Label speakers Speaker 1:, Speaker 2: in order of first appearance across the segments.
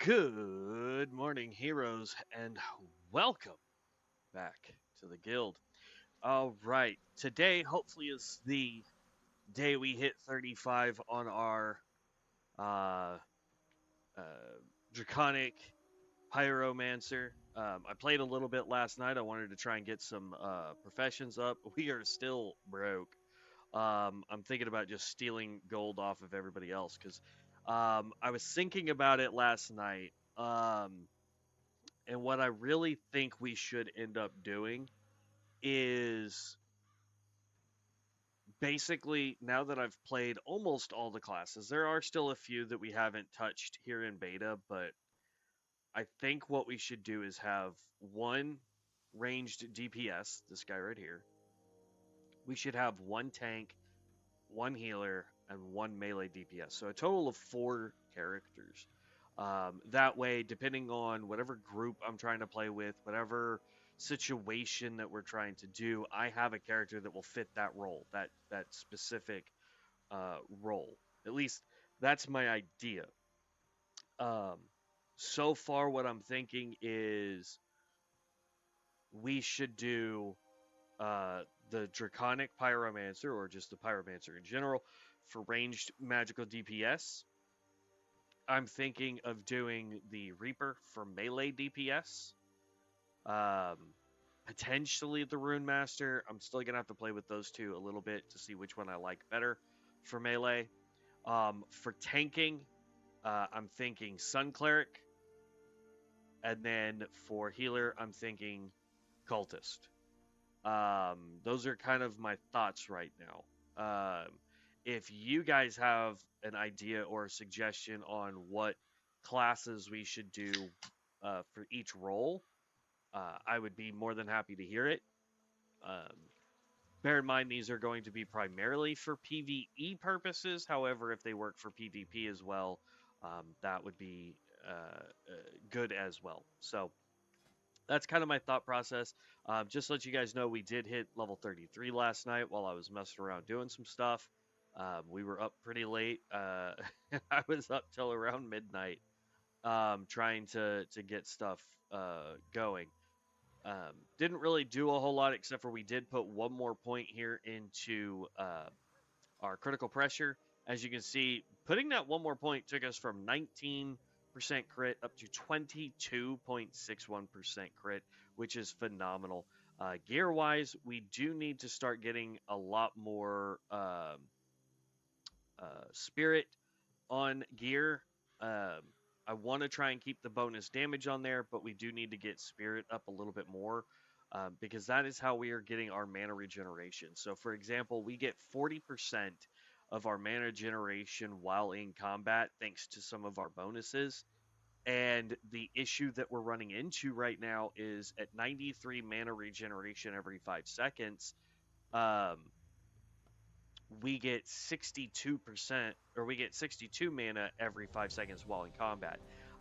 Speaker 1: Good morning, heroes, and welcome back to the guild. All right, today hopefully is the day we hit 35 on our uh, uh, Draconic Pyromancer. I played a little bit last night. I wanted to try and get some professions up. We are still broke. I'm thinking about just stealing gold off of everybody else because I was thinking about it last night. And what I really think we should end up doing is basically, now that I've played almost all the classes, there are still a few that we haven't touched here in beta, but I think what we should do is have one ranged DPS, this guy right here. We should have one tank, one healer, and one melee DPS. So a total of 4 characters. That way, depending on whatever group I'm trying to play with, whatever situation that we're trying to do, I have a character that will fit that role, that specific role. At least that's my idea. Um, so far, what I'm thinking is we should do the Draconic Pyromancer, or just the Pyromancer in general, for ranged magical DPS. I'm thinking of doing the Reaper for melee DPS. Potentially the Rune Master. I'm still going to have to play with those two a little bit to see which one I like better for melee. For tanking, I'm thinking Sun Cleric. And then for healer, I'm thinking Cultist. Those are kind of my thoughts right now. If you guys have an idea or a suggestion on what classes we should do for each role, I would be more than happy to hear it. Bear in mind, these are going to be primarily for PvE purposes. However, if they work for PvP as well, that would be good as well. So that's kind of my thought process. Just to let you guys know, we did hit level 33 last night while I was messing around doing some stuff. We were up pretty late. I was up till around midnight trying to get stuff going. Didn't really do a whole lot except for we did put one more point here into our critical pressure. As you can see, putting that one more point took us from 19% crit up to 22.61% crit, which is phenomenal. Gear wise, we do need to start getting a lot more spirit on gear. I want to try and keep the bonus damage on there, but we do need to get spirit up a little bit more because that is how we are getting our mana regeneration. So, for example, we get 40% of our mana generation while in combat thanks to some of our bonuses. And the issue that we're running into right now is at 93 mana regeneration every 5 seconds, we get 62%, or we get 62 mana every 5 seconds while in combat.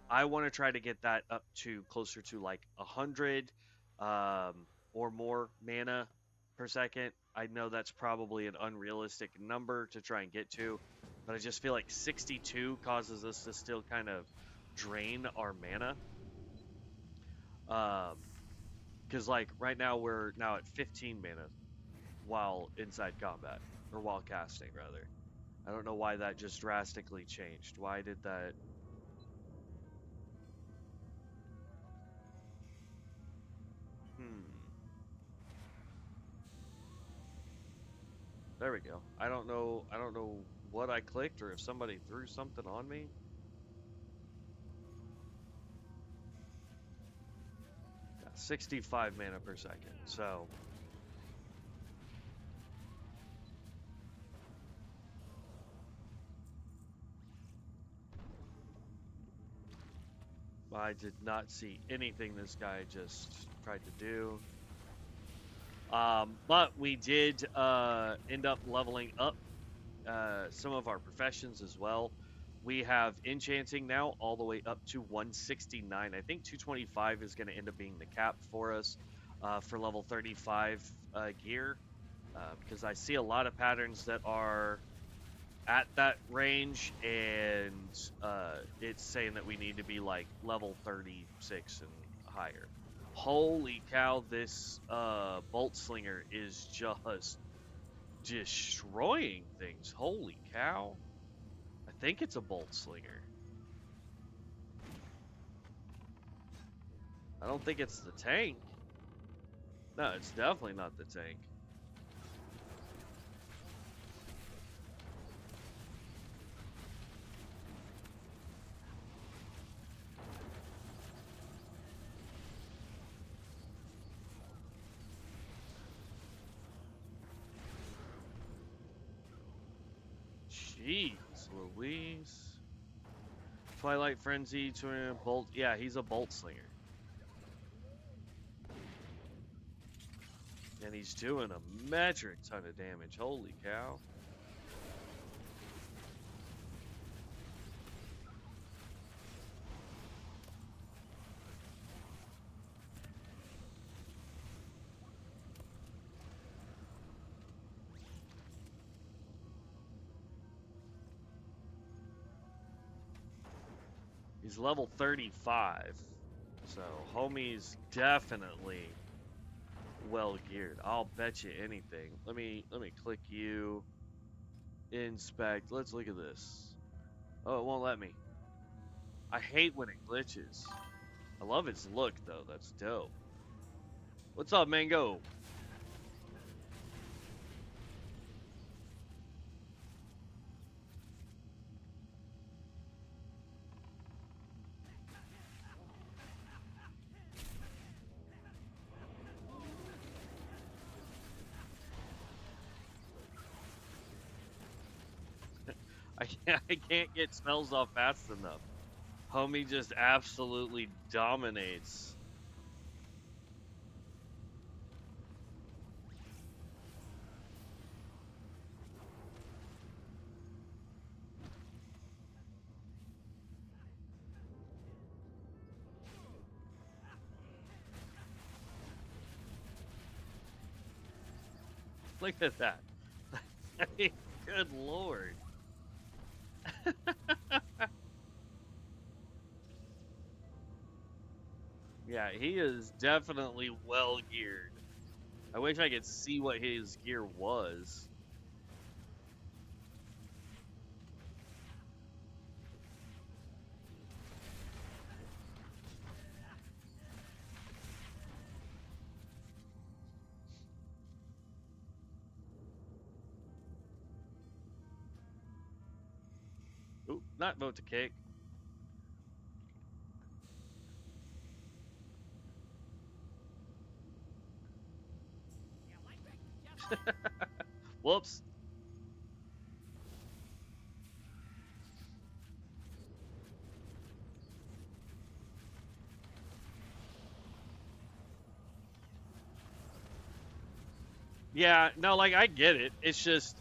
Speaker 1: I want to try to get that up to closer to like 100 or more mana per second. I know that's probably an unrealistic number to try and get to, but I just feel like 62 causes us to still kind of drain our mana. Because like right now we're now at 15 mana while inside combat, or while casting rather. I don't know why that just drastically changed. Why did that? There we go. I don't know what I clicked or if somebody threw something on me. Yeah, 65 mana per second. So I did not see anything this guy just tried to do. But we did end up leveling up some of our professions as well. We have enchanting now all the way up to 169. I think 225 is going to end up being the cap for us for level 35 gear, because I see a lot of patterns that are at that range, and it's saying that we need to be like level 36 and higher. Holy cow, this bolt slinger is just destroying things. Holy cow. I think it's a bolt slinger. I don't think it's the tank. No, it's definitely not the tank. Jeez Louise. Twilight Frenzy, Bolt. Yeah, he's a bolt slinger. And he's doing a metric ton of damage. Holy cow. He's level 35. So, homie's definitely well geared. I'll bet you anything. Let me click you. Inspect. Let's look at this. Oh, it won't let me. I hate when it glitches. I love its look though. That's dope. What's up, Mango? I can't get spells off fast enough. Homie just absolutely dominates. Look at that. Good lord. Yeah, he is definitely well geared. I wish I could see what his gear was. Ooh, not vote to kick. Whoops. Yeah, no, like, I get it. It's just...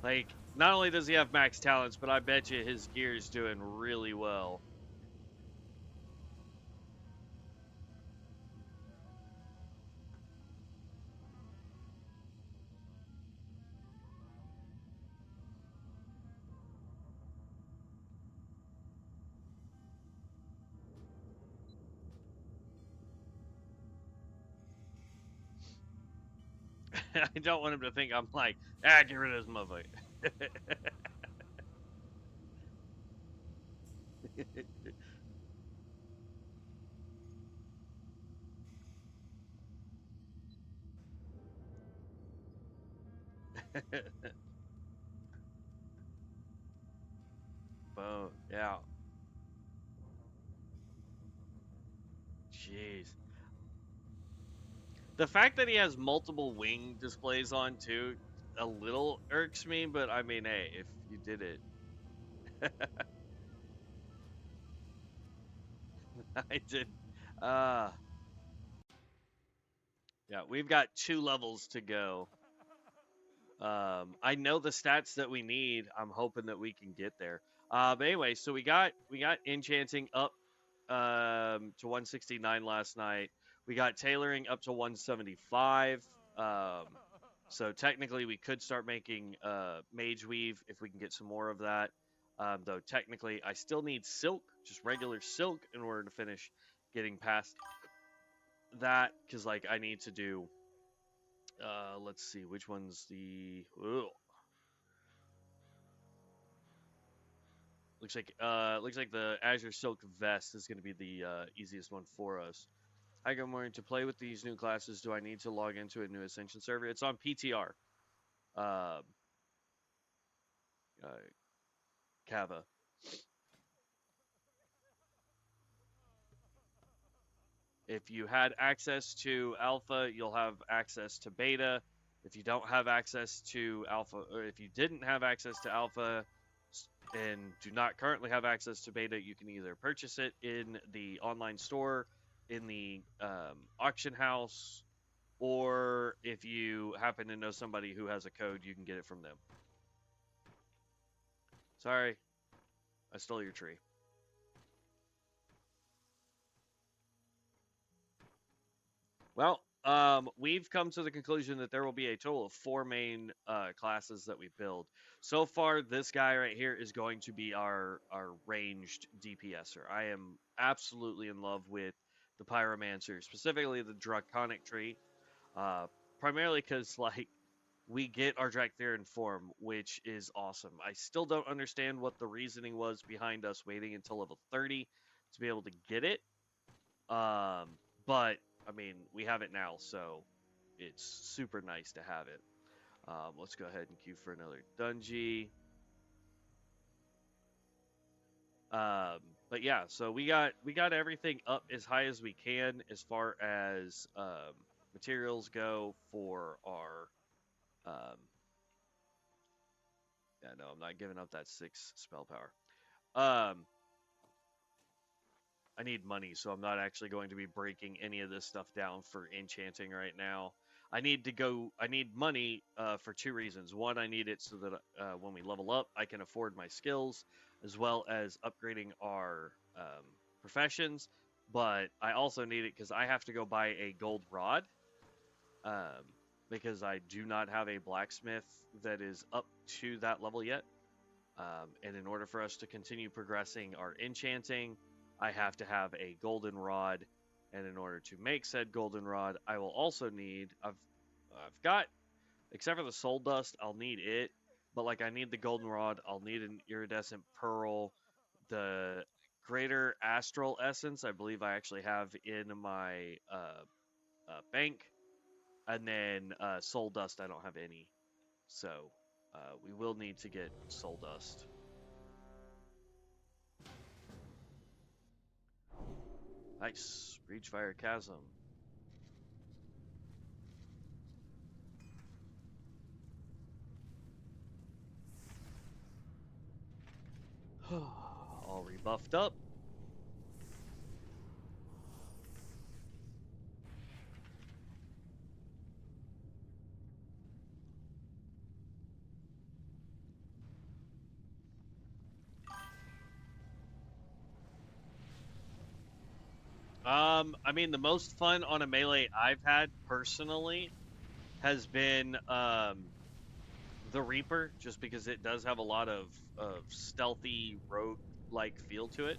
Speaker 1: Like, not only does he have max talents, but I bet you his gear is doing really well. I don't want him to think I'm like, get rid of this motherfucker. Boom. Yeah. Jeez. The fact that he has multiple wing displays on too, a little irks me, but I mean, hey, if you did it. I did. Uh, yeah, we've got 2 levels to go. I know the stats that we need. I'm hoping that we can get there. But anyway, so we got enchanting up to 169 last night. We got tailoring up to 175. So technically, we could start making mage weave if we can get some more of that. Though technically, I still need silk, just regular silk, in order to finish getting past that. Because like I need to do. Let's see, which one's the. Ugh. Looks like the Azure Silk Vest is going to be the easiest one for us. Hi, good morning. To play with these new classes, do I need to log into a new Ascension server? It's on PTR. Uh, uh, Kava. If you had access to alpha, you'll have access to beta. If you don't have access to alpha, or if you didn't have access to alpha and do not currently have access to beta, you can either purchase it in the online store, in the auction house, or if you happen to know somebody who has a code, you can get it from them. Sorry, I stole your tree. Well, we've come to the conclusion that there will be a total of 4 main classes that we build. So far, this guy right here is going to be our ranged DPSer. I am absolutely in love with the Pyromancer, specifically the Draconic tree, primarily because like we get our Dractheran form, which is awesome. I still don't understand what the reasoning was behind us waiting until level 30 to be able to get it. But I mean, we have it now, so it's super nice to have it. Let's go ahead and queue for another dungeon. But yeah, so we got everything up as high as we can as far as materials go for our. Yeah, no, I'm not giving up that 6 spell power. I need money, so I'm not actually going to be breaking any of this stuff down for enchanting right now. I need money for 2 reasons. One, I need it so that when we level up, I can afford my skills, as well as upgrading our professions. But I also need it because I have to go buy a gold rod, because I do not have a blacksmith that is up to that level yet. And in order for us to continue progressing our enchanting, I have to have a golden rod, and in order to make said golden rod, I will also need. I've got, except for the soul dust, I'll need it. But like, I need the golden rod. I'll need an iridescent pearl, the greater astral essence. I believe I actually have in my bank, and then soul dust. I don't have any, so we will need to get soul dust. Nice. Breach Fire Chasm. All rebuffed up. I mean, the most fun on a melee I've had personally has been the Reaper, just because it does have a lot of stealthy rogue-like feel to it.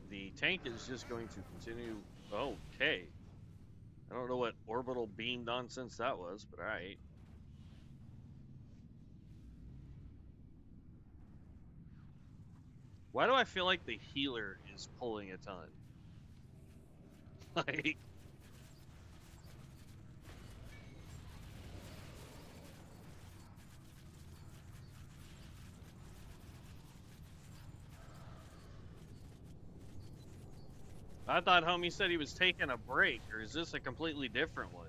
Speaker 1: The tank is just going to continue. Okay. I don't know what orbital beam nonsense that was, but alright. Why do I feel like the healer is pulling a ton? Like, I thought homie said he was taking a break, or is this a completely different one?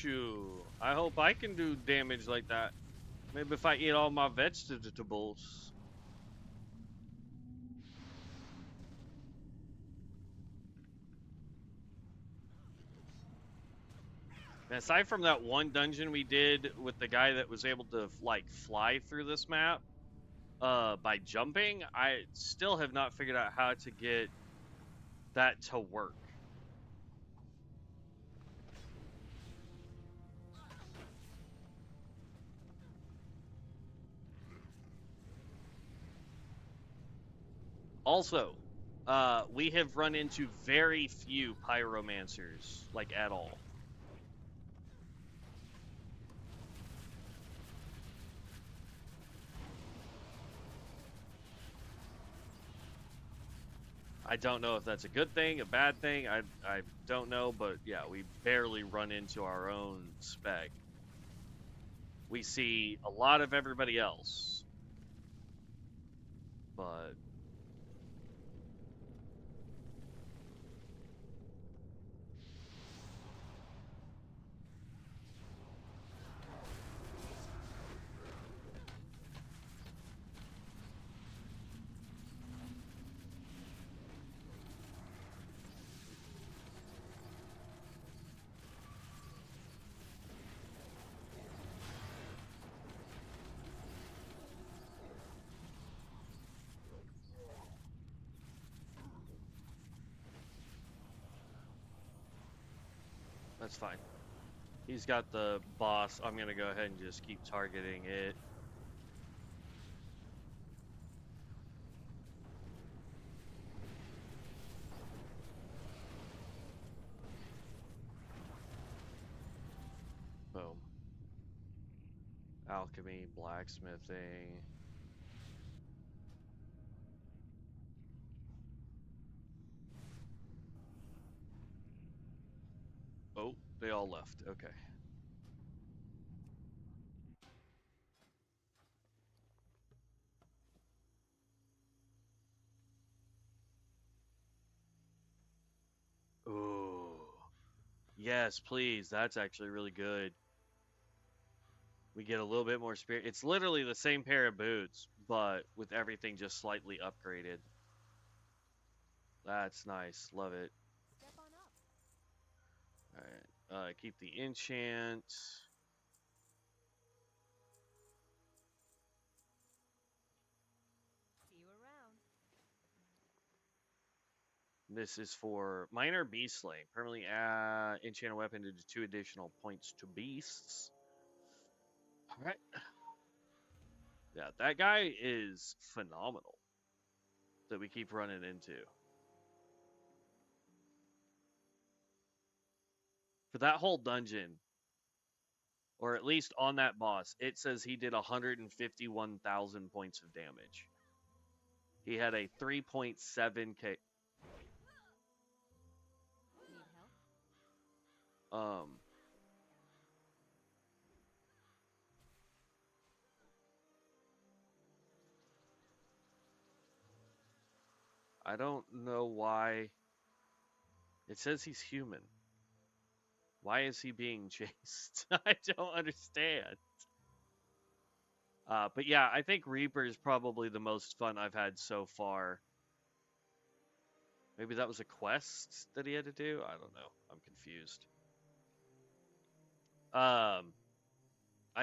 Speaker 1: Shoo. I hope I can do damage like that. Maybe if I eat all my vegetables. And aside from that one dungeon we did with the guy that was able to, like, fly through this map by jumping, I still have not figured out how to get that to work. Also, we have run into very few pyromancers, like, at all. I don't know if that's a good thing, a bad thing. I don't know, but yeah, we barely run into our own spec. We see a lot of everybody else, but that's fine. He's got the boss. I'm gonna go ahead and just keep targeting it. Boom. Alchemy, blacksmithing. Oh, they all left. Okay. Ooh. Yes, please. That's actually really good. We get a little bit more spirit. It's literally the same pair of boots, but with everything just slightly upgraded. That's nice. Love it.
Speaker 2: Step on up.
Speaker 1: Alright. Keep the enchant.
Speaker 2: See you around.
Speaker 1: This is for minor beast slaying. Permanently enchant a weapon to do 2 additional points to beasts. Alright. Yeah, that guy is phenomenal that we keep running into. For that whole dungeon, or at least on that boss, it says he did 151,000 points of damage. He had a 3.7k.
Speaker 2: Need help?
Speaker 1: I don't know why. It says he's human. Why is he being chased? I don't understand. But yeah, I think Reaper is probably the most fun I've had so far. Maybe that was a quest that he had to do? I don't know. I'm confused. I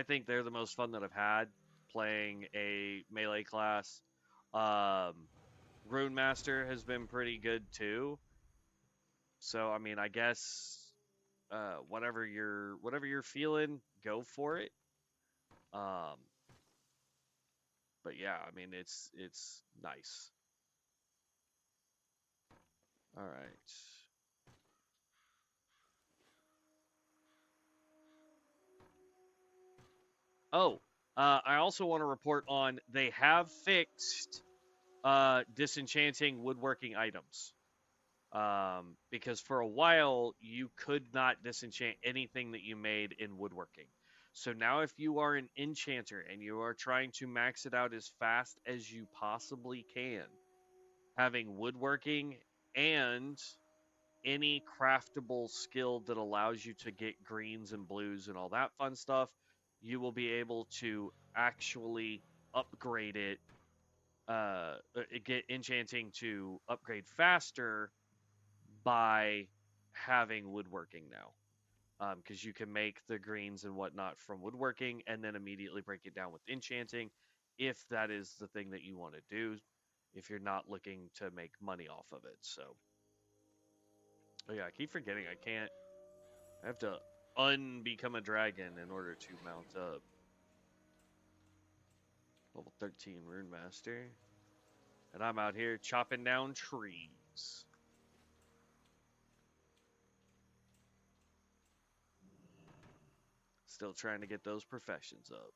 Speaker 1: think they're the most fun that I've had playing a melee class. Rune Master has been pretty good too. So I mean, I guess whatever you're feeling, go for it. Um, but yeah, I mean, it's nice. All right. Oh, I also want to report on they have fixed disenchanting woodworking items. Because for a while you could not disenchant anything that you made in woodworking. So now if you are an enchanter and you are trying to max it out as fast as you possibly can, having woodworking and any craftable skill that allows you to get greens and blues and all that fun stuff, you will be able to actually upgrade it, get enchanting to upgrade faster by having woodworking now. Because you can make the greens and whatnot from woodworking and then immediately break it down with enchanting if that is the thing that you want to do, if you're not looking to make money off of it. So, oh yeah, I keep forgetting I have to unbecome a dragon in order to mount up. Level 13 Rune Master. And I'm out here chopping down trees. Still trying to get those professions up.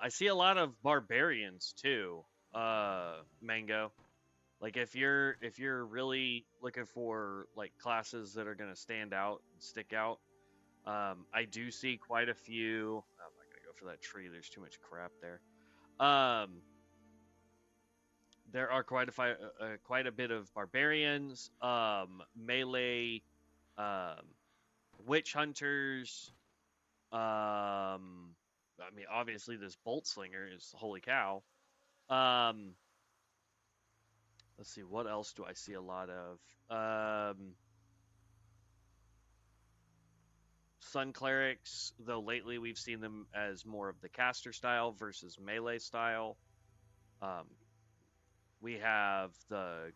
Speaker 1: I see a lot of barbarians too, Mango. Like if you're really looking for like classes that are gonna stand out and stick out, I do see quite a few. I'm not gonna go for that tree. There's too much crap there. There are quite a bit of barbarians, melee, um, witch hunters. I mean, obviously this bolt slinger is holy cow. Um, let's see, what else do I see a lot of? Sun clerics, though lately we've seen them as more of the caster style versus melee style. Um, we have the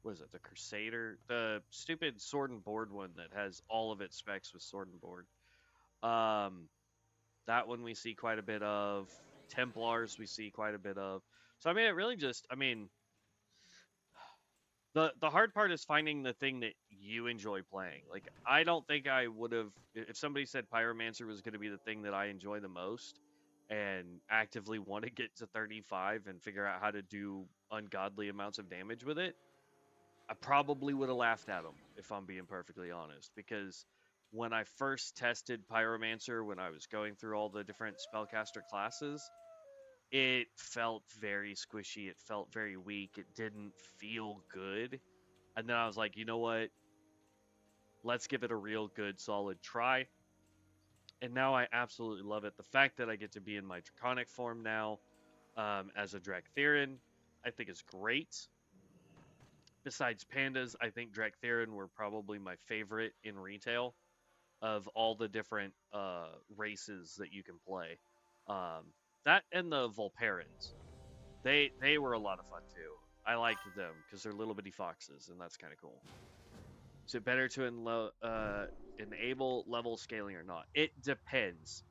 Speaker 1: what is it? The Crusader, the stupid sword and board one that has all of its specs with sword and board. That one we see quite a bit of. Templars we see quite a bit of. So I mean, it really just, I mean, the hard part is finding the thing that you enjoy playing. Like I don't think I would have if somebody said Pyromancer was going to be the thing that I enjoy the most and actively want to get to 35 and figure out how to do ungodly amounts of damage with it. I probably would have laughed at them if I'm being perfectly honest, because when I first tested Pyromancer, when I was going through all the different spellcaster classes, it felt very squishy. It felt very weak. It didn't feel good. And then I was like, you know what? Let's give it a real good, solid try. And now I absolutely love it. The fact that I get to be in my Draconic form now as a Dractherin, I think is great. Besides pandas, I think Dractherin were probably my favorite in retail of all the different races that you can play. That and the Volperans, they were a lot of fun too. I liked them because they're little bitty foxes, and that's kind of cool. Is it better to enable level scaling or not? It depends.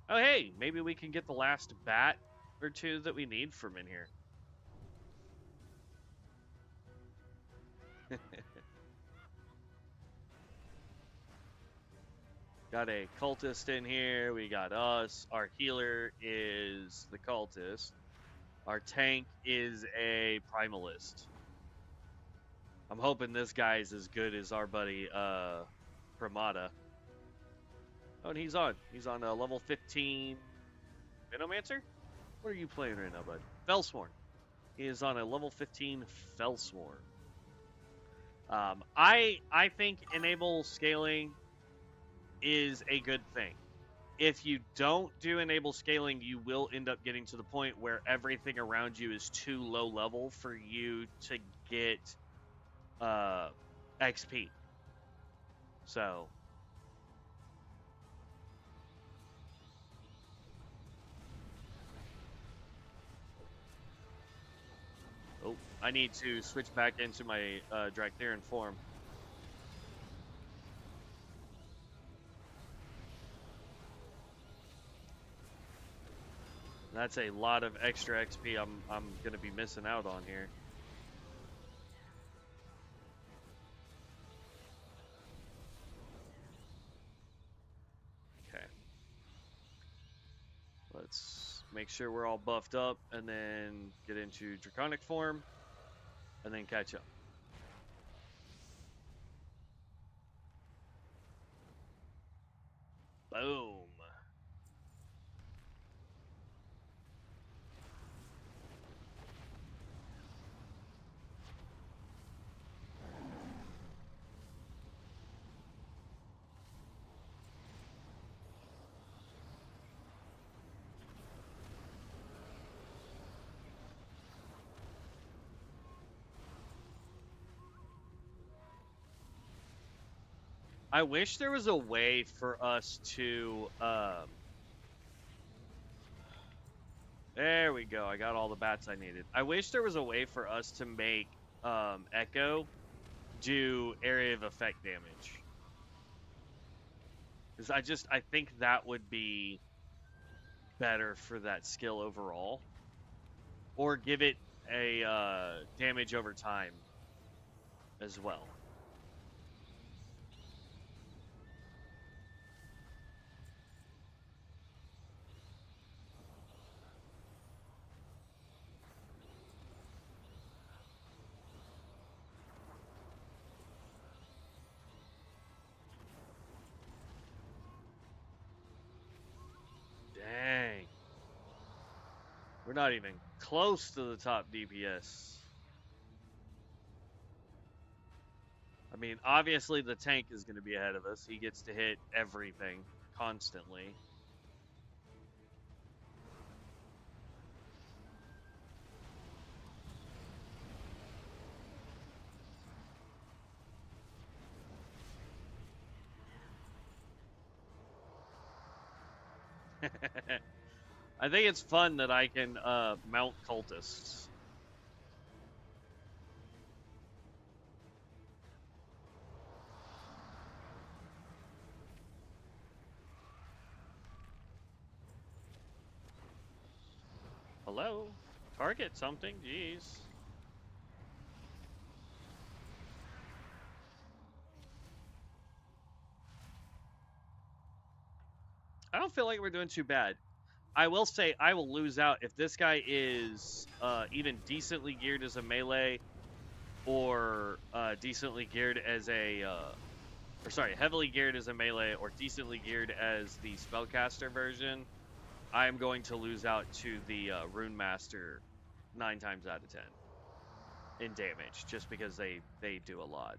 Speaker 1: Oh hey, maybe we can get the last bat or two that we need from in here. Got a cultist in here. We got us. Our healer is the cultist. Our tank is a primalist. I'm hoping this guy's as good as our buddy Pramada. Oh, and he's on. He's on a level 15 Pyromancer? What are you playing right now, bud? Fellsworn. He is on a level 15 Fellsworn. I think enable scaling is a good thing. If you don't do enable scaling, you will end up getting to the point where everything around you is too low level for you to get XP. So oh, I need to switch back into my Dractherin form. That's a lot of extra XP I'm gonna be missing out on here. Okay. Let's make sure we're all buffed up, and then get into Draconic form, and then catch up. Boom. I wish there was a way for us to, there we go. I got all the bats I needed. I wish there was a way for us to make Echo do area of effect damage. Because I think that would be better for that skill overall. Or give it a damage over time as well. Dang. We're not even close to the top DPS. I mean, obviously the tank is going to be ahead of us. He gets to hit everything constantly. I think it's fun that I can mount cultists. Hello? Target something, jeez. I don't feel like we're doing too bad. I will say I will lose out if this guy is even decently geared as a melee or decently geared as a, or sorry, heavily geared as a melee or decently geared as the spellcaster version. I am going to lose out to the Rune Master 9 times out of 10 in damage just because they do a lot.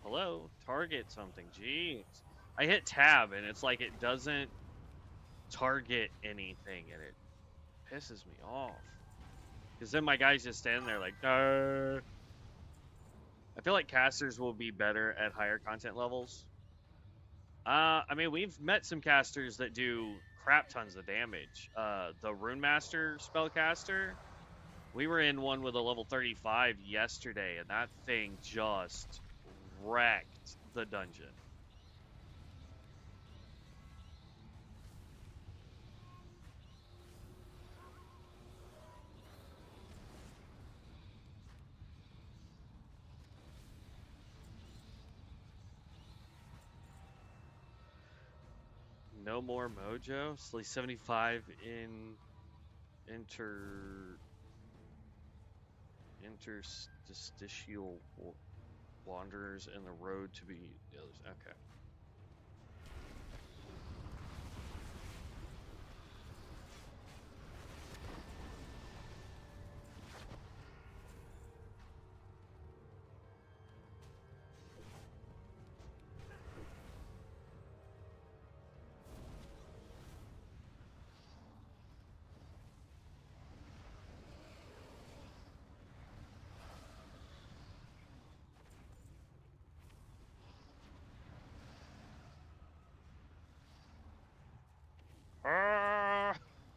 Speaker 1: Hello? Target something. Jeez. I hit tab and it's like it doesn't target anything and it pisses me off. Because then my guy's just standing there like, I feel like casters will be better at higher content levels. I mean, we've met some casters that do crap tons of damage. The Rune Master spellcaster, we were in one with a level 35 yesterday, and that thing just wrecked the dungeon. No more mojo. Slay 75 in interstitial wanderers and the road to be the others. Okay.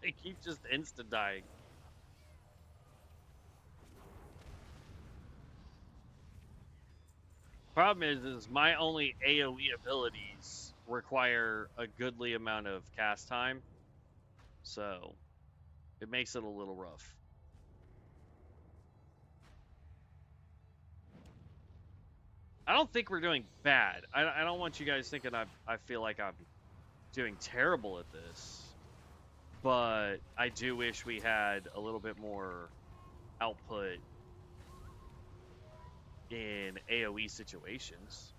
Speaker 1: They keep just insta-dying. Problem is my only AoE abilities require a goodly amount of cast time, so it makes it a little rough. I don't think we're doing bad. I don't want you guys thinking I feel like I'm doing terrible at this, but I do wish we had a little bit more output in AoE situations.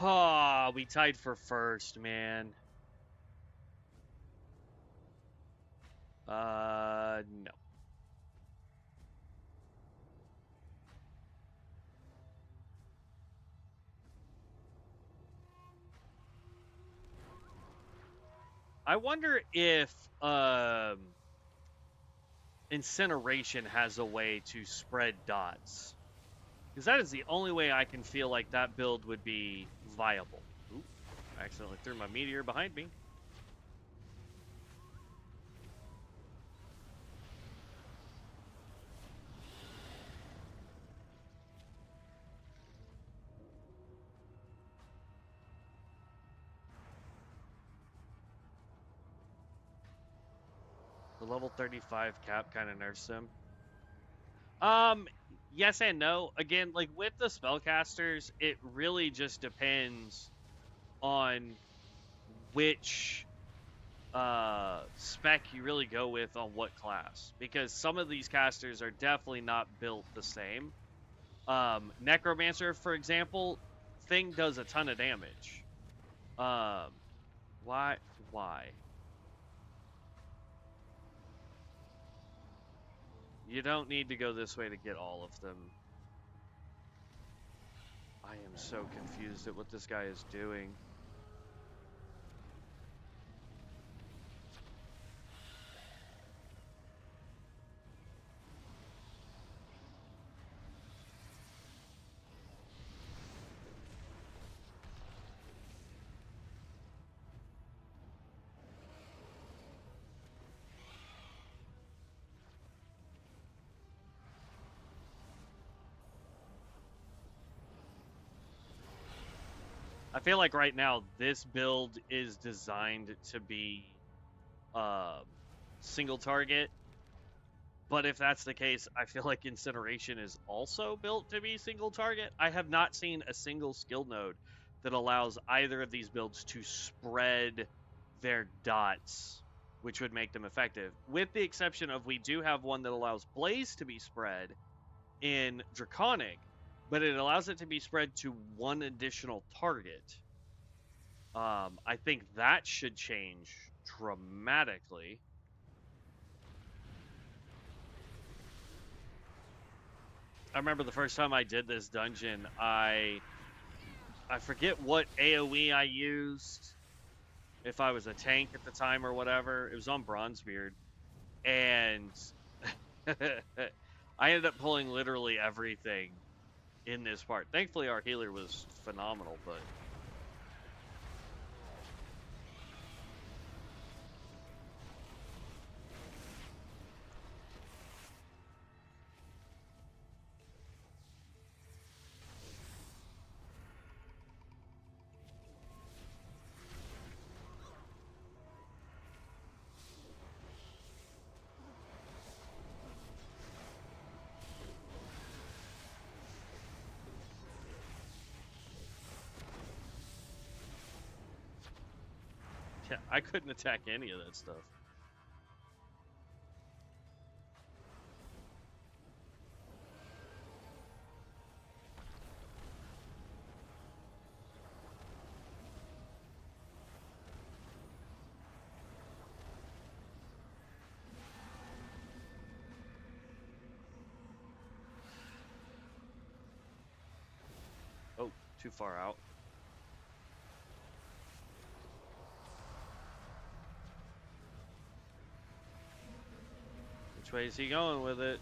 Speaker 1: Ah, we tied for first, man. No. I wonder if Incineration has a way to spread dots. Because that is the only way I can feel like that build would be viable. Oop, I accidentally threw my meteor behind me. The level 35 cap kind of nerfs him. Yes and no. Again, like with the spellcasters, it really just depends on which spec you really go with on what class, because some of these casters are definitely not built the same. Necromancer, for example, thing does a ton of damage. Why? You don't need to go this way to get all of them. I am so confused at what this guy is doing. I feel like right now this build is designed to be single target, but if that's the case, I feel like Incineration is also built to be single target. I have not seen a single skill node that allows either of these builds to spread their dots, which would make them effective, with the exception of we do have one that allows Blaze to be spread in Draconic, but it allows it to be spread to one additional target. I think that should change dramatically. I remember the first time I did this dungeon, I forget what AoE I used, if I was a tank at the time or whatever. It was on Bronzebeard, and I ended up pulling literally everything in this part. Thankfully, our healer was phenomenal, but yeah, I couldn't attack any of that stuff. Oh, too far out. Which way is he going with it?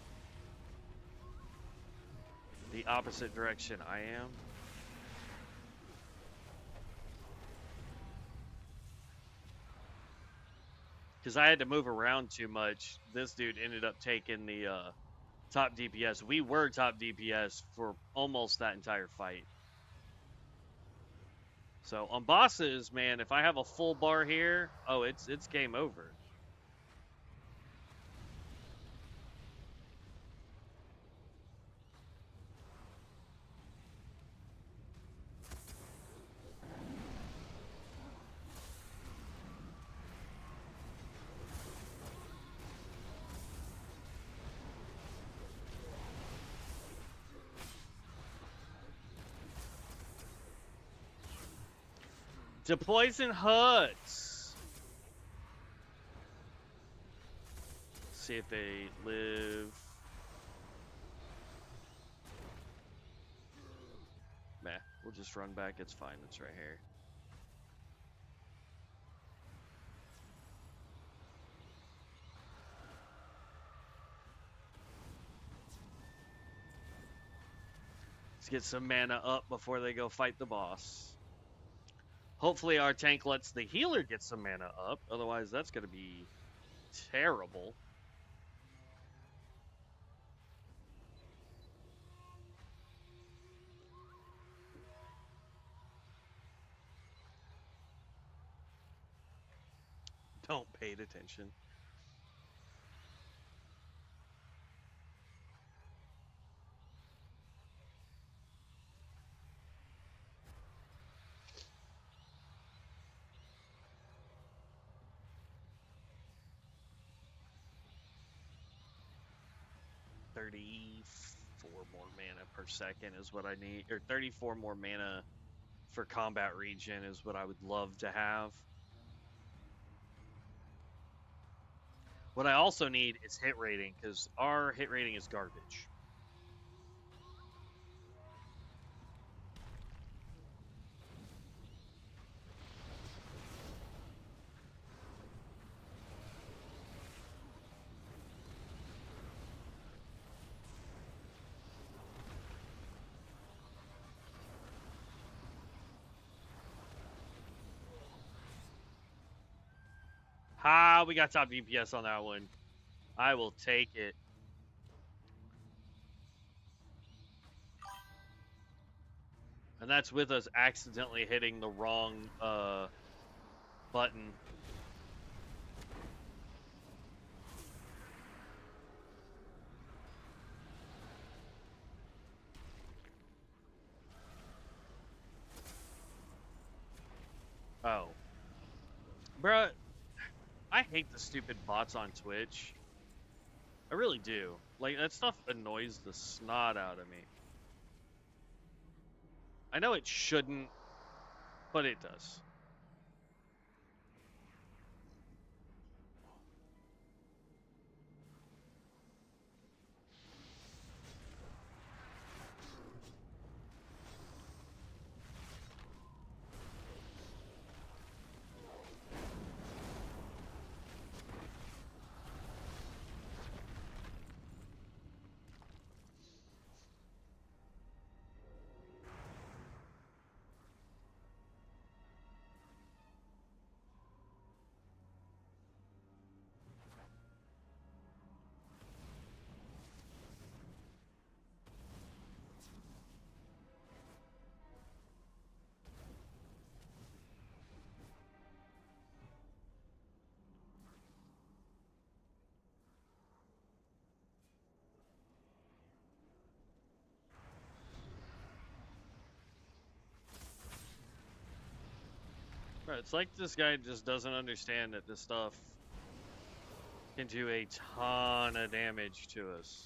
Speaker 1: The opposite direction I am. Because I had to move around too much. This dude ended up taking the top DPS. We were top DPS for almost that entire fight. So on bosses, man, if I have a full bar here, oh, it's game over. To poison huts. See if they live. Meh, we'll just run back. It's fine. It's right here. Let's get some mana up before they go fight the boss. Hopefully our tank lets the healer get some mana up. Otherwise, that's going to be terrible. Don't pay attention. $34 more mana per second is what I need, or 34 more mana for combat regen is what I would love to have. What I also need is hit rating, because our hit rating is garbage. Ha, we got top DPS on that one. I will take it. And that's with us accidentally hitting the wrong button. Oh. Bruh, I hate the stupid bots on Twitch. I really do. Like, that stuff annoys the snot out of me. I know it shouldn't, but it does. Right, it's like this guy just doesn't understand that this stuff can do a ton of damage to us.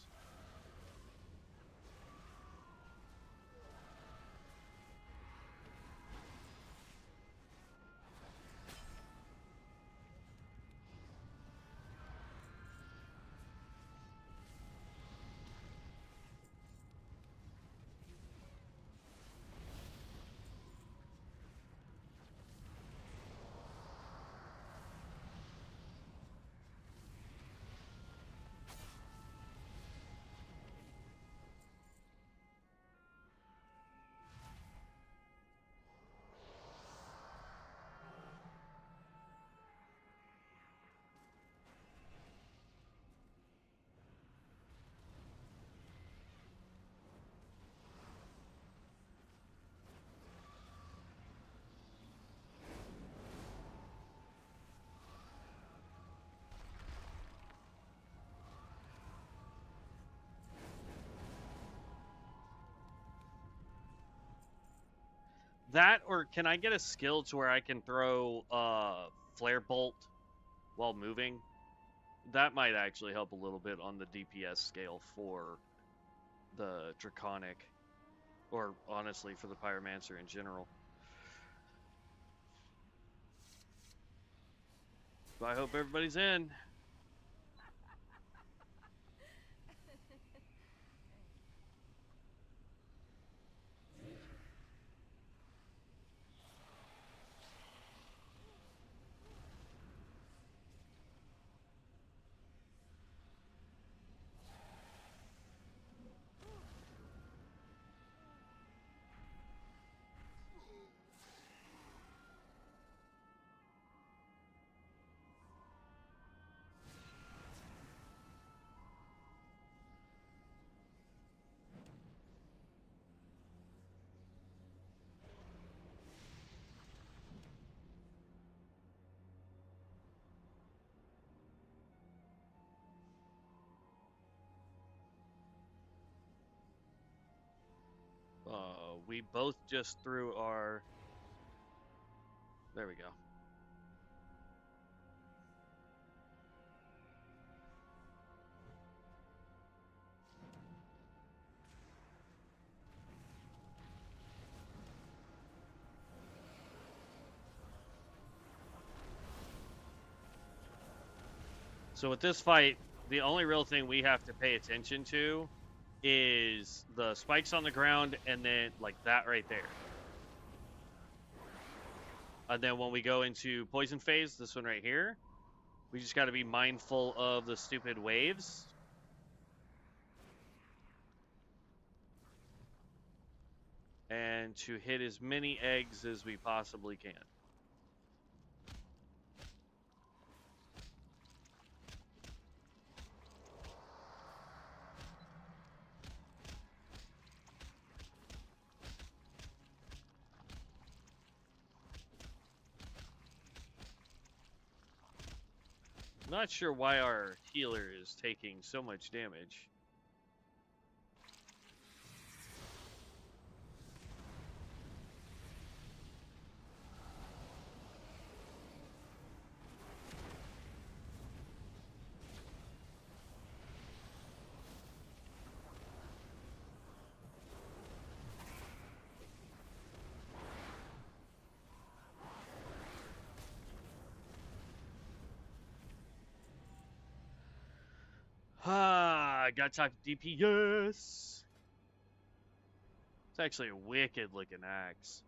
Speaker 1: That, or can I get a skill to where I can throw flare bolt while moving? That might actually help a little bit on the DPS scale for the Draconic, or honestly for the Pyromancer in general. But I hope everybody's in. We both just threw our... There we go. So with this fight, the only real thing we have to pay attention to is the spikes on the ground and then like that right there. And then when we go into poison phase, this one right here, we just got to be mindful of the stupid waves. And to hit as many eggs as we possibly can. Not sure why our healer is taking so much damage. Ah, I got to talk to DPS. It's actually a wicked looking axe.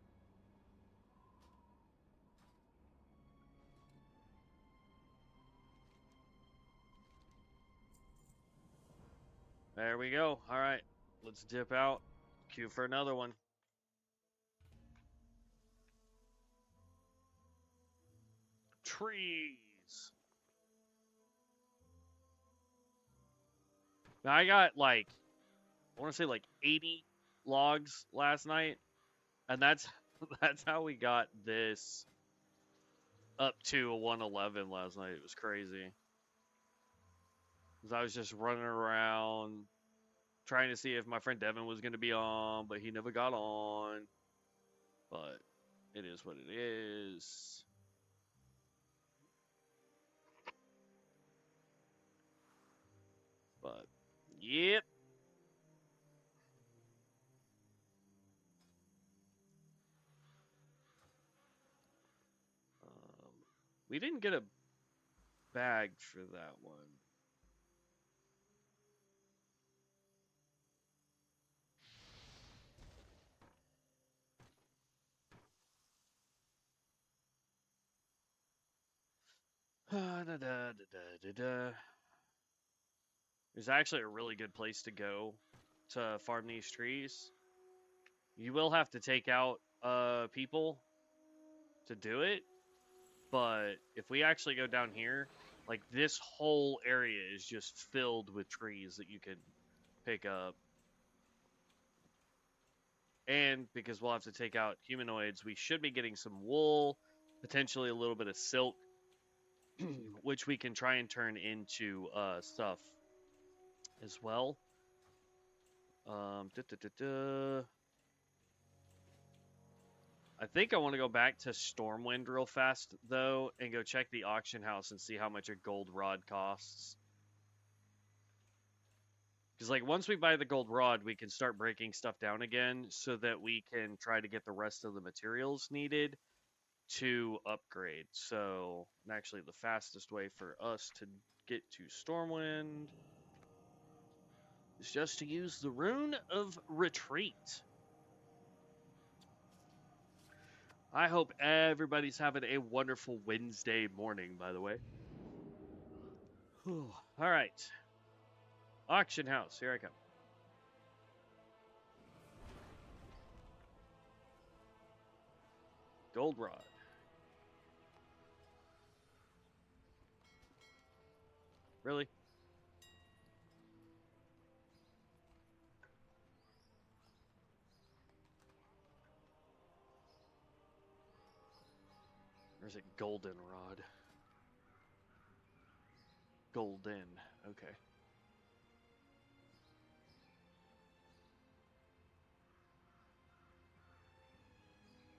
Speaker 1: There we go. All right, let's dip out. Queue for another one. Trees. Now I got like, I want to say like 80 logs last night, and that's how we got this up to a 111 last night. It was crazy. Cause I was just running around trying to see if my friend Devin was gonna be on, but he never got on. But it is what it is. But yep. We didn't get a bag for that one. There's actually a really good place to go to farm these trees. You will have to take out people to do it, but if we actually go down here, like this whole area is just filled with trees that you can pick up. And because we'll have to take out humanoids, we should be getting some wool, potentially a little bit of silk, which we can try and turn into stuff as well. I I think I want to go back to Stormwind real fast, though, and go check the auction house and see how much a gold rod costs. Because, like, once we buy the gold rod, we can start breaking stuff down again so that we can try to get the rest of the materials needed to upgrade. So, actually, the fastest way for us to get to Stormwind is just to use the Rune of Retreat. I hope everybody's having a wonderful Wednesday morning, by the way. All right. Auction house, here I come. Gold rod. Really? Or is it golden rod? Golden. Okay.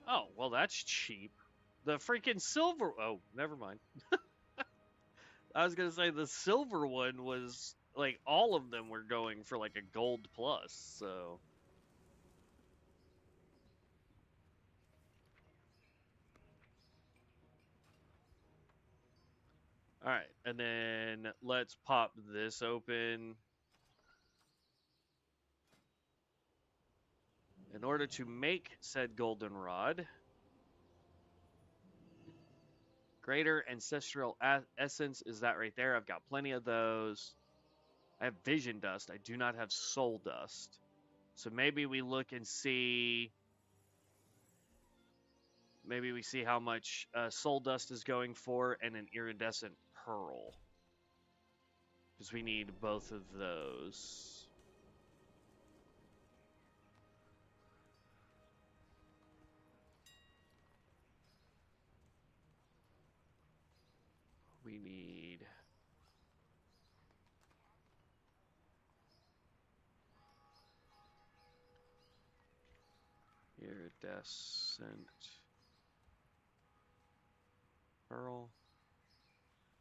Speaker 1: Oh, well, that's cheap. The freaking silver. Oh, never mind. I was going to say the silver one was like all of them were going for like a gold plus. So. All right. And then let's pop this open. In order to make said goldenrod, greater ancestral essence is that right there. I've got plenty of those. I have vision dust. I do not have soul dust. So maybe we look and see. Maybe we see how much soul dust is going for and an iridescent pearl. Because we need both of those. We need iridescent pearl.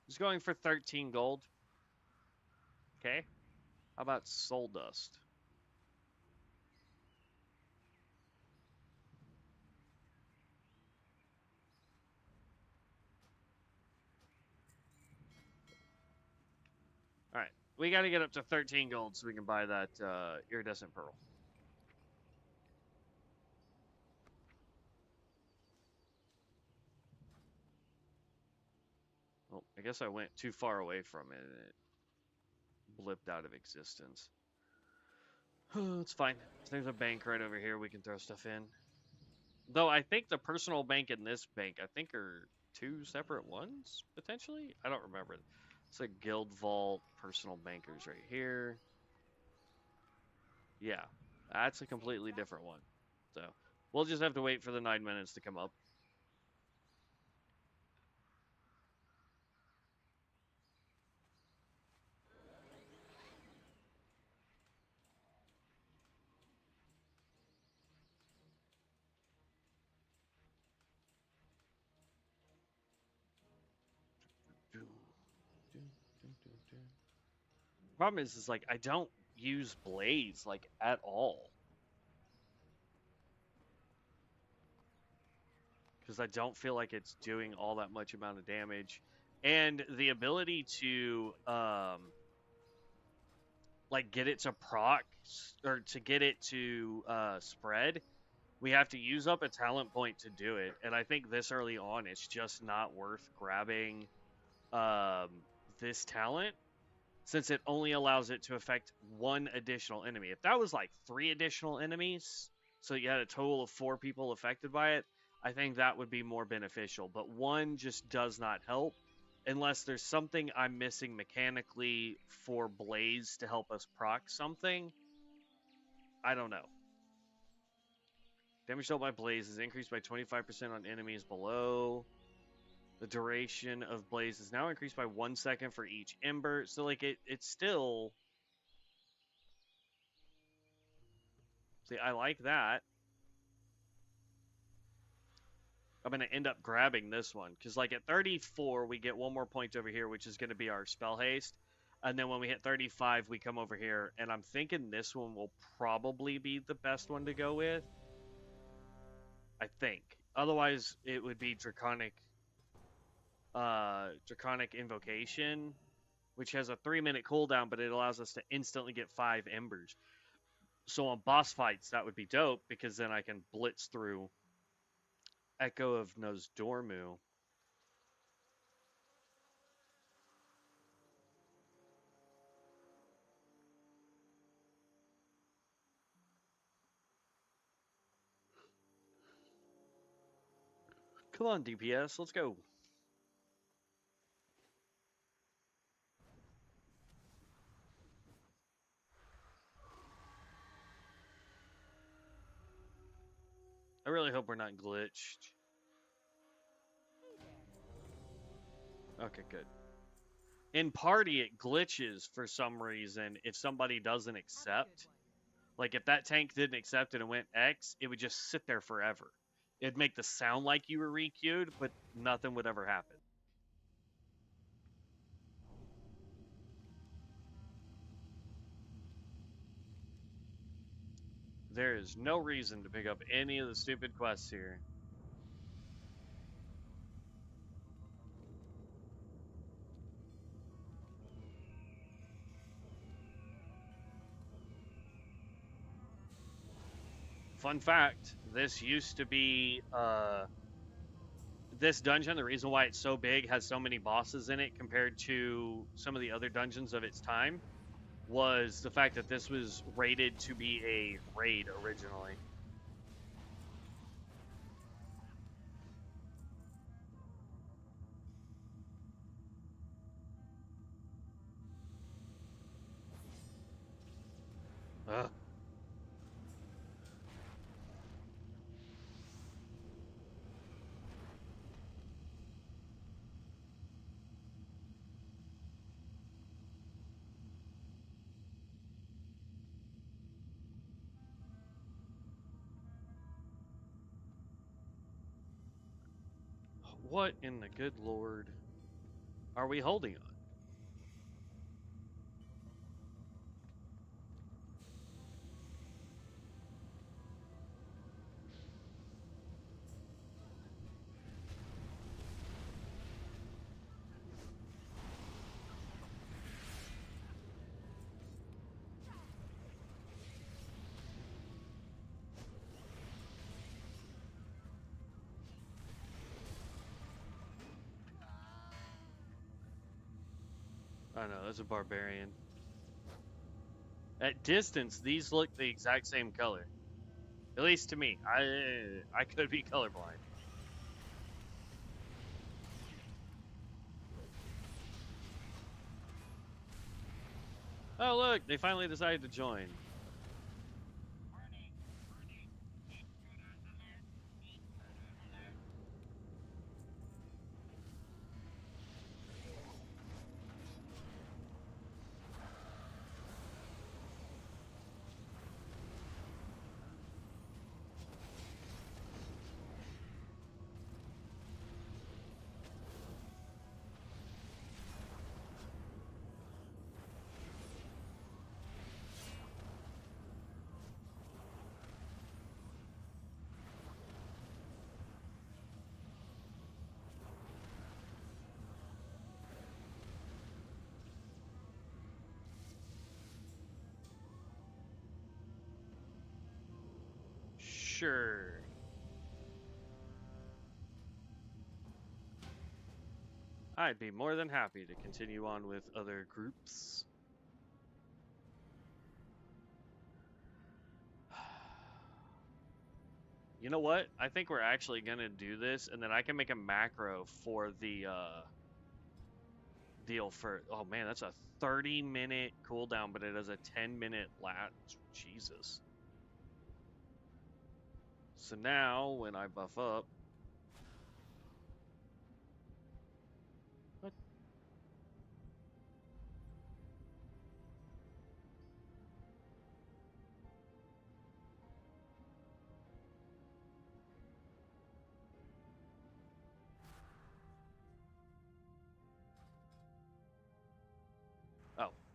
Speaker 1: It's going for 13 gold. Okay. How about soul dust? All right. We got to get up to 13 gold so we can buy that iridescent pearl. Well, I guess I went too far away from it and it blipped out of existence. It's fine. There's a bank right over here we can throw stuff in. Though I think the personal bank and this bank, I think are two separate ones, potentially? I don't remember. It's a guild vault, personal bankers right here. Yeah, that's a completely different one. So we'll just have to wait for the 9 minutes to come up. Problem is like I don't use blaze like at all because I don't feel like it's doing all that much amount of damage, and the ability to like get it to proc or to get it to spread, we have to use up a talent point to do it, and I think this early on it's just not worth grabbing this talent since it only allows it to affect one additional enemy. If that was like 3 additional enemies, so you had a total of 4 people affected by it, I think that would be more beneficial. But 1 just does not help unless there's something I'm missing mechanically for Blaze to help us proc something. I don't know. Damage dealt by Blaze is increased by 25% on enemies below. The duration of Blaze is now increased by 1 second for each Ember. So, like, it's still... See, I like that. I'm going to end up grabbing this one. Because, like, at 34, we get one more point over here, which is going to be our spell haste. And then when we hit 35, we come over here. And I'm thinking this one will probably be the best one to go with. I think. Otherwise, it would be Draconic Invocation, which has a 3-minute cooldown, but it allows us to instantly get 5 embers. So on boss fights, that would be dope, because then I can blitz through Echo of Nosdormu. Come on, DPS, let's go. I really hope we're not glitched. Okay, good. In party, it glitches for some reason if somebody doesn't accept. Like, if that tank didn't accept it and went X, it would just sit there forever. It'd make the sound like you were re-queued, but nothing would ever happen. There is no reason to pick up any of the stupid quests here. Fun fact, this used to be, this dungeon, the reason why it's so big, has so many bosses in it compared to some of the other dungeons of its time, was the fact that this was rated to be a raid originally. Ugh. What in the good Lord are we holding on? I know, that's a barbarian. At distance, these look the exact same color. At least to me. I could be colorblind. Oh look, they finally decided to join. Sure. I'd be more than happy to continue on with other groups. You know what? I think we're actually gonna do this, and then I can make a macro for the deal for. Oh man, that's a 30-minute cooldown, but it has a 10-minute lat. Jesus. So now, when I buff up, what?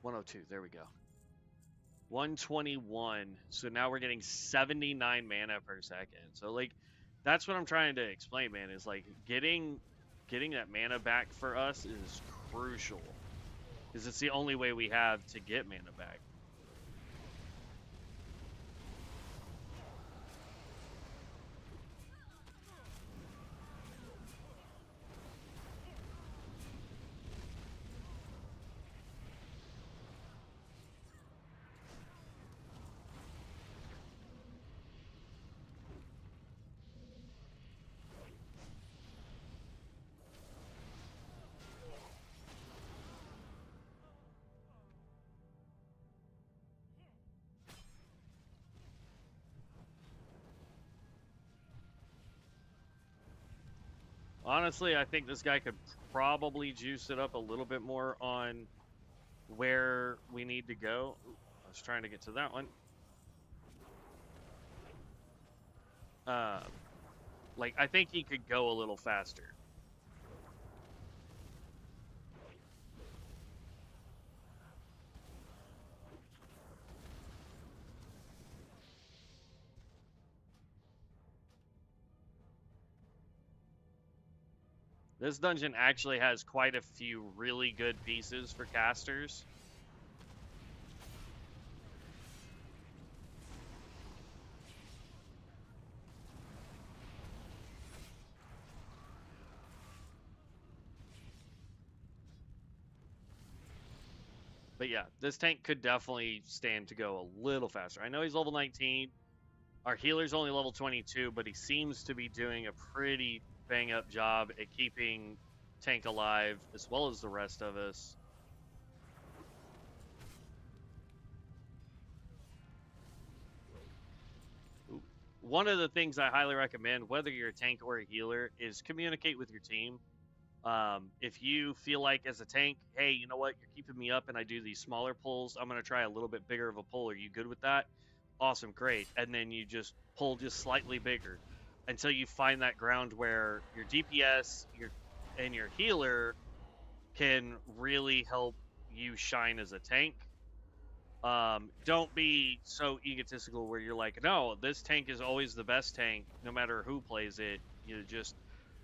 Speaker 1: 102. There we go. 121. So now we're getting 79 mana per second. So like, that's what I'm trying to explain, man. Is like getting that mana back for us is crucial, because it's the only way we have to get mana back. Honestly, I think this guy could probably juice it up a little bit more on where we need to go. Ooh, I was trying to get to that one. Like, I think he could go a little faster. This dungeon actually has quite a few really good pieces for casters. But yeah, this tank could definitely stand to go a little faster. I know he's level 19. Our healer's only level 22, but he seems to be doing a pretty bang-up job at keeping tank alive, as well as the rest of us. One of the things I highly recommend, whether you're a tank or a healer, is communicate with your team. If you feel like as a tank, hey, you know what, you're keeping me up and I do these smaller pulls, I'm going to try a little bit bigger of a pull. Are you good with that? Awesome, great. And then you just pull just slightly bigger until you find that ground where your DPS and your healer can really help you shine as a tank. Don't be so egotistical where you're like, no, this tank is always the best tank, no matter who plays it. You just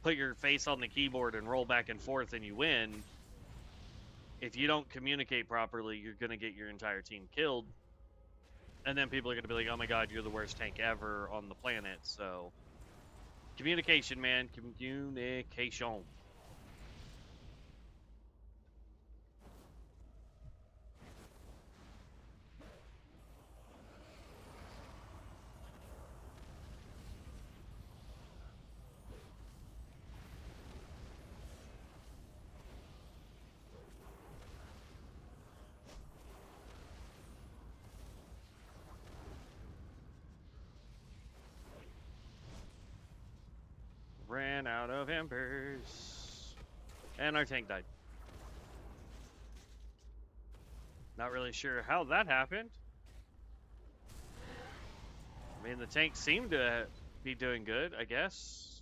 Speaker 1: put your face on the keyboard and roll back and forth and you win. If you don't communicate properly, you're going to get your entire team killed. And then people are going to be like, oh my god, you're the worst tank ever on the planet. So, communication, man. Communication. Ran out of embers. And our tank died. Not really sure how that happened. I mean, the tank seemed to be doing good, I guess.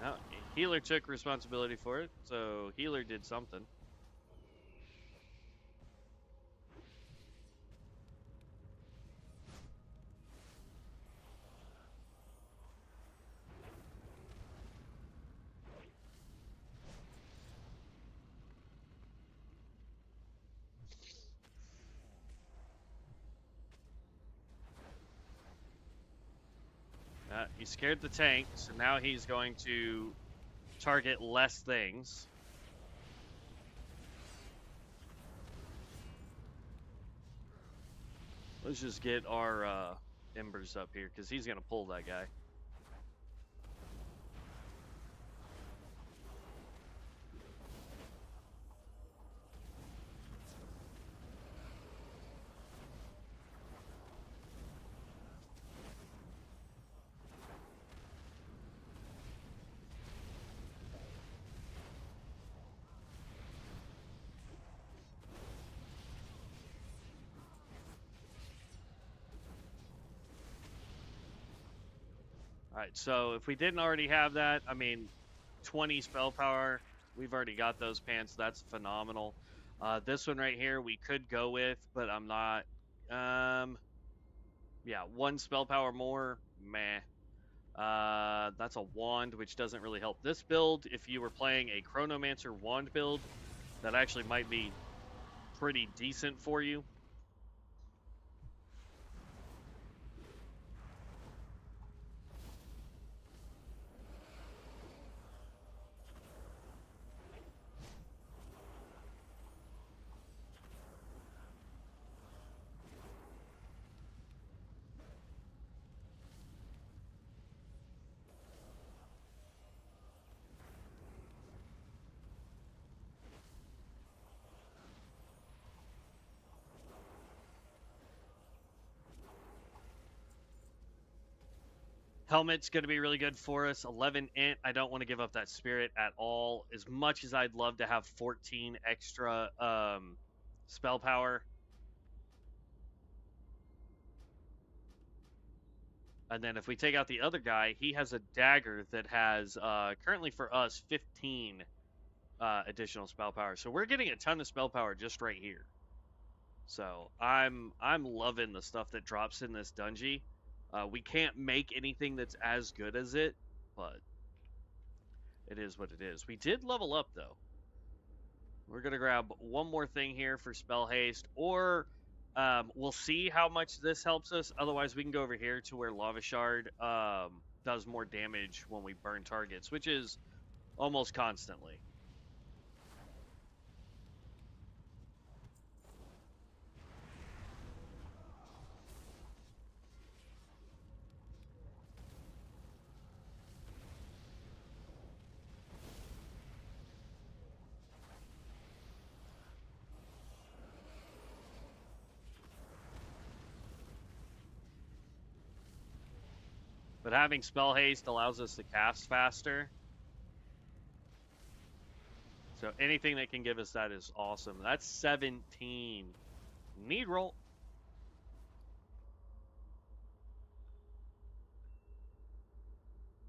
Speaker 1: No, healer took responsibility for it, so healer did something. He scared the tank, so now he's going to target less things. Let's just get our embers up here, because he's going to pull that guy. Alright, so if we didn't already have that, I mean, 20 spell power. We've already got those pants. That's phenomenal. This one right here we could go with, but I'm not. Yeah, 1 spell power more. Meh. That's a wand, which doesn't really help this build. If you were playing a Chronomancer wand build, that actually might be pretty decent for you. Helmet's going to be really good for us. 11 int. I don't want to give up that spirit at all. As much as I'd love to have 14 extra spell power. And then if we take out the other guy, he has a dagger that has, currently for us, 15 additional spell power. So we're getting a ton of spell power just right here. So I'm loving the stuff that drops in this dungeon. We can't make anything that's as good as it, but it is what it is. We did level up, though. We're going to grab one more thing here for spell haste, or we'll see how much this helps us. Otherwise, we can go over here to where Lava Shard does more damage when we burn targets, which is almost constantly. But having spell haste allows us to cast faster. So anything that can give us that is awesome. That's 17. Need roll.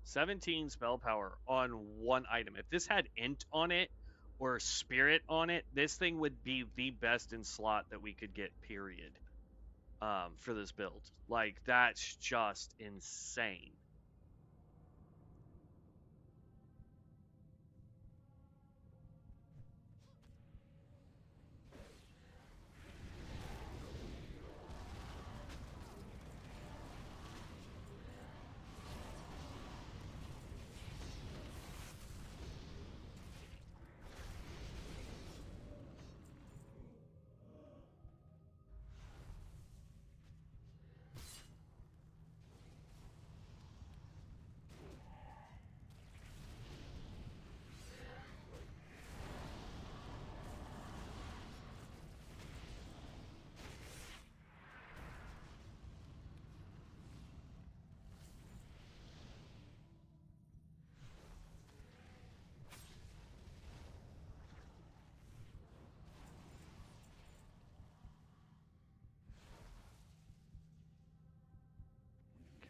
Speaker 1: $17 spell power on one item. If this had int on it or spirit on it, this thing would be the best in slot that we could get, period. For this build. Like, that's just insane.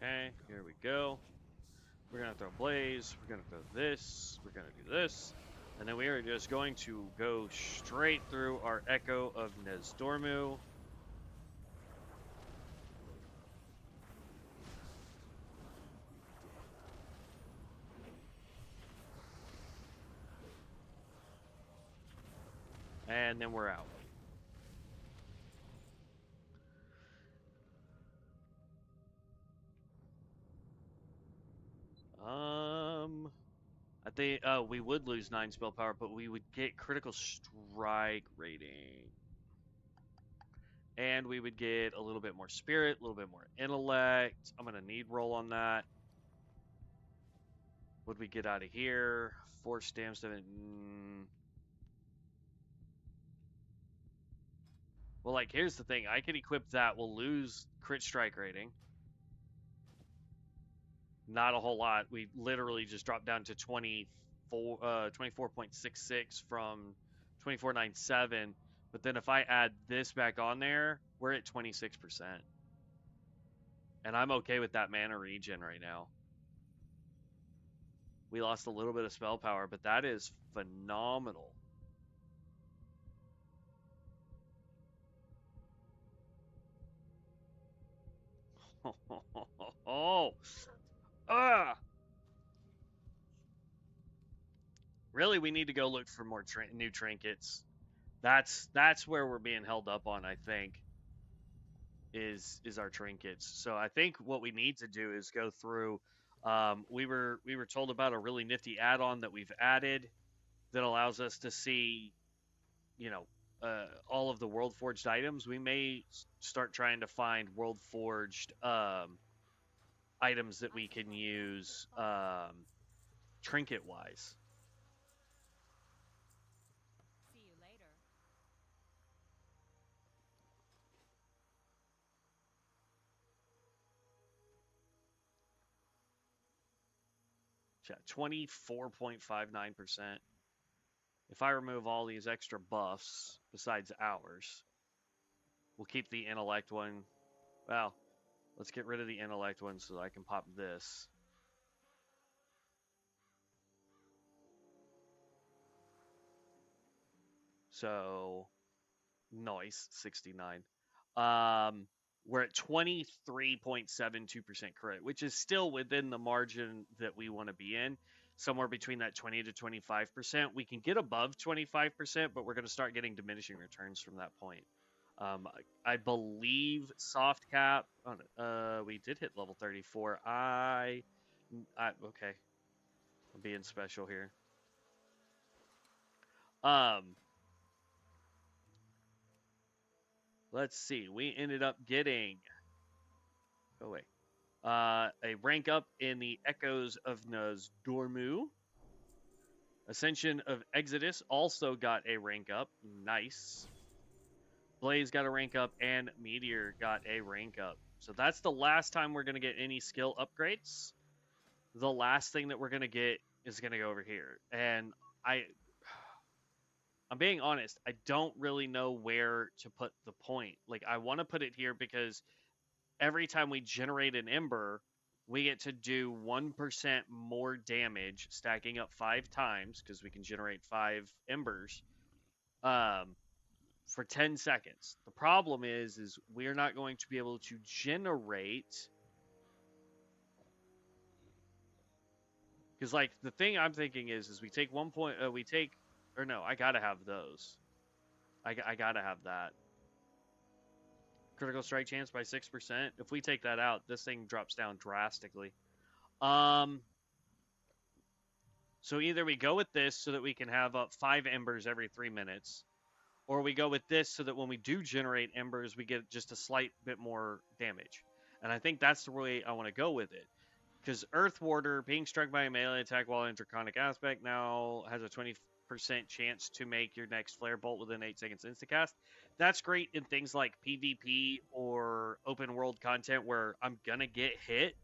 Speaker 1: Okay, here we go. We're going to throw Blaze, we're going to throw this, we're going to do this, and then we are just going to go straight through our Echo of Nezdormu. And then we're out. I think we would lose 9 spell power, but we would get critical strike rating. And we would get a little bit more spirit, a little bit more intellect. I'm gonna need roll on that. What'd we get out of here? Force damage. Well, like, here's the thing. I could equip that. We'll lose crit strike rating. Not a whole lot. We literally just dropped down to 24.66 from 24.97. But then if I add this back on there, we're at 26%. And I'm okay with that mana regen right now. We lost a little bit of spell power, but that is phenomenal. Oh, really, we need to go look for more new trinkets. That's where we're being held up on, I think, is our trinkets. So I think what we need to do is go through. We were told about a really nifty add-on that we've added that allows us to see, you know, all of the world forged items. We may start trying to find world forged items that we can use trinket wise.
Speaker 2: See you later.
Speaker 1: Yeah, 24.59%. If I remove all these extra buffs besides ours, we'll keep the intellect one. Well, let's get rid of the intellect one so that I can pop this. So, nice, 69. We're at 23.72% credit, which is still within the margin that we want to be in, somewhere between that 20 to 25%. We can get above 25%, but we're going to start getting diminishing returns from that point. I believe soft cap. Oh, no, we did hit level 34. Okay. I'm being special here. Let's see. We ended up getting. Oh wait. A rank up in the Echoes of Nozdormu. Ascension of Exodus also got a rank up. Nice. Blaze got a rank up, and Meteor got a rank up. So that's the last time we're going to get any skill upgrades. The last thing that we're going to get is going to go over here. And I'm being honest, I don't really know where to put the point. Like, I want to put it here because every time we generate an ember, we get to do 1% more damage, stacking up 5 times, because we can generate 5 embers, for 10 seconds. The problem is we're not going to be able to generate... Because, like, the thing I'm thinking is we take 1 point... Or no, I gotta have those. I gotta have that. Critical strike chance by 6%. If we take that out, this thing drops down drastically. So either we go with this so that we can have up 5 embers every 3 minutes, or we go with this so that when we do generate embers, we get just a slight bit more damage. And I think that's the way I want to go with it. Because Earth Warder, being struck by a melee attack while in Draconic aspect, now has a 20% chance to make your next flare bolt within 8 seconds instacast. That's great in things like PvP or open world content where I'm gonna get hit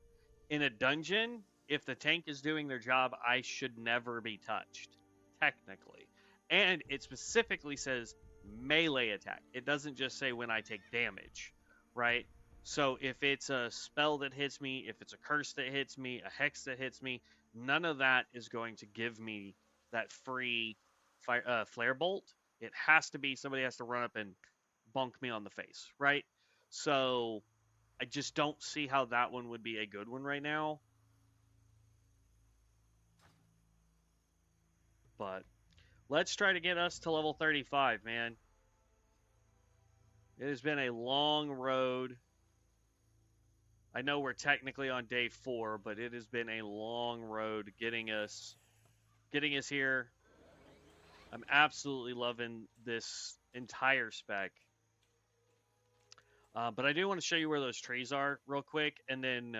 Speaker 1: in a dungeon. If the tank is doing their job, I should never be touched, technically. And it specifically says melee attack. It doesn't just say when I take damage, right? So if it's a spell that hits me, if it's a curse that hits me, a hex that hits me, none of that is going to give me that free flare bolt. It has to be somebody has to run up and bonk me on the face, right? So I just don't see how that one would be a good one right now. But let's try to get us to level 35, man. It has been a long road. I know we're technically on day 4, but it has been a long road getting us here. I'm absolutely loving this entire spec. But I do want to show you where those trees are real quick, and then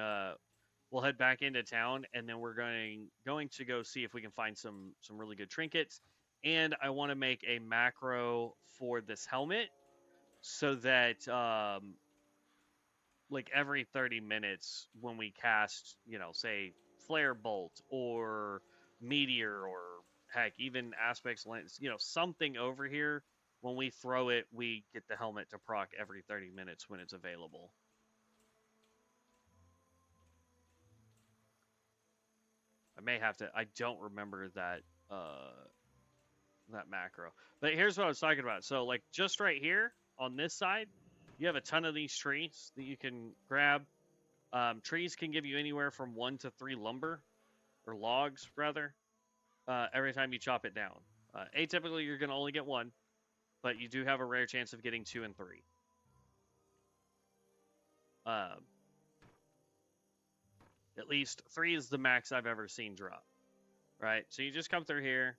Speaker 1: we'll head back into town, and then we're going to go see if we can find some really good trinkets. And I want to make a macro for this helmet so that like every 30 minutes when we cast, say Flare Bolt or Meteor or heck, even Aspect's Lens, something over here, when we throw it, we get the helmet to proc every 30 minutes when it's available. may have to. I don't remember that that macro. But here's what I was talking about. So like just right here on this side, you have a ton of these trees that you can grab. Trees can give you anywhere from 1 to 3 lumber, or logs rather, every time you chop it down. Atypically, you're going to only get 1, but you do have a rare chance of getting 2 and 3. At least 3 is the max I've ever seen drop. Right? So you just come through here,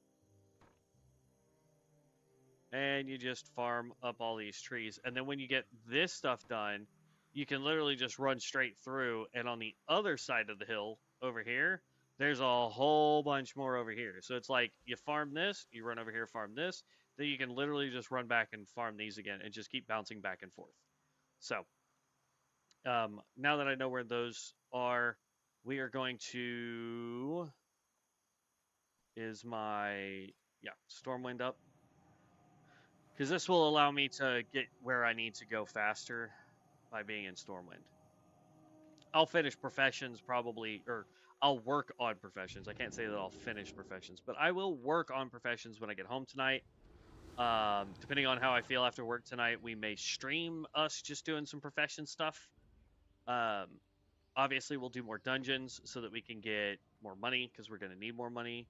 Speaker 1: and you just farm up all these trees. And then when you get this stuff done, you can literally just run straight through. And on the other side of the hill over here, there's a whole bunch more over here. So it's like you farm this, you run over here, farm this, then you can literally just run back and farm these again and just keep bouncing back and forth. So now that I know where those are, we are going to... Is my... Yeah, Stormwind up. Because this will allow me to get where I need to go faster by being in Stormwind. I'll finish Professions probably, or I'll work on Professions. I can't say that I'll finish Professions, but I will work on Professions when I get home tonight. Depending on how I feel after work tonight, we may stream us just doing some Profession stuff. Obviously, we'll do more dungeons so that we can get more money, because we're going to need more money.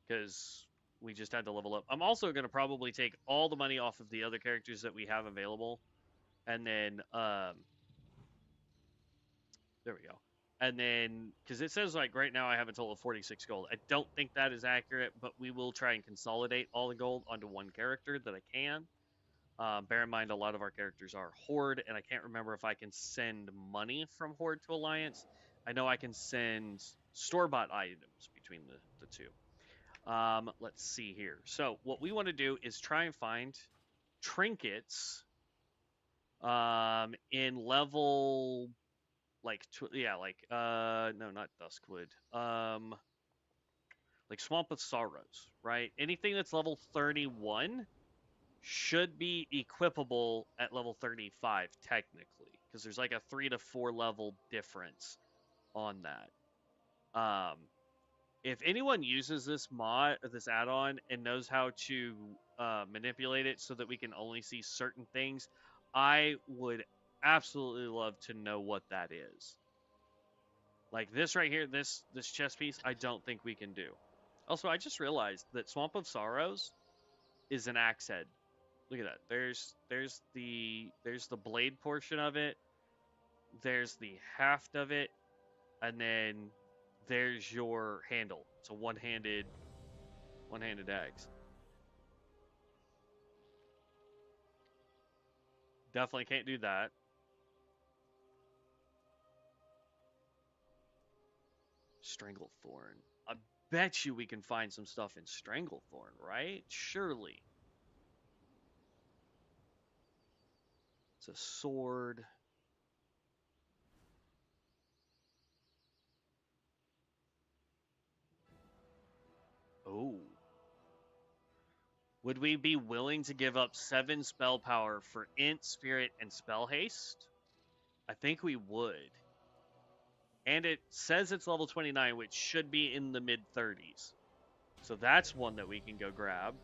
Speaker 1: Because... we just had to level up. I'm also going to probably take all the money off of the other characters that we have available. And then, there we go. And then, because it says like right now I have a total of 46 gold. I don't think that is accurate, but we will try and consolidate all the gold onto one character that I can. Bear in mind, a lot of our characters are Horde, and I can't remember if I can send money from Horde to Alliance. I know I can send store-bought items between the two. Let's see here. So what we want to do is try and find trinkets in level like no, not Duskwood. Like Swamp of Sorrows, right? Anything that's level 31 should be equipable at level 35 technically, because there's like a 3 to 4 level difference on that. If anyone uses this mod, this add-on, and knows how to manipulate it so that we can only see certain things, I would absolutely love to know what that is. Like this right here, this chest piece, I don't think we can do. Also, I just realized that Swamp of Sorrows is an axe head. Look at that. There's the blade portion of it. There's the haft of it, and then there's your handle. It's a one-handed axe. Definitely can't do that. Stranglethorn. I bet you we can find some stuff in Stranglethorn, right? Surely. It's a sword. Oh. Would we be willing to give up 7 spell power for Int, Spirit, and Spell Haste? I think we would. And it says it's level 29, which should be in the mid-30s. So that's one that we can go grab.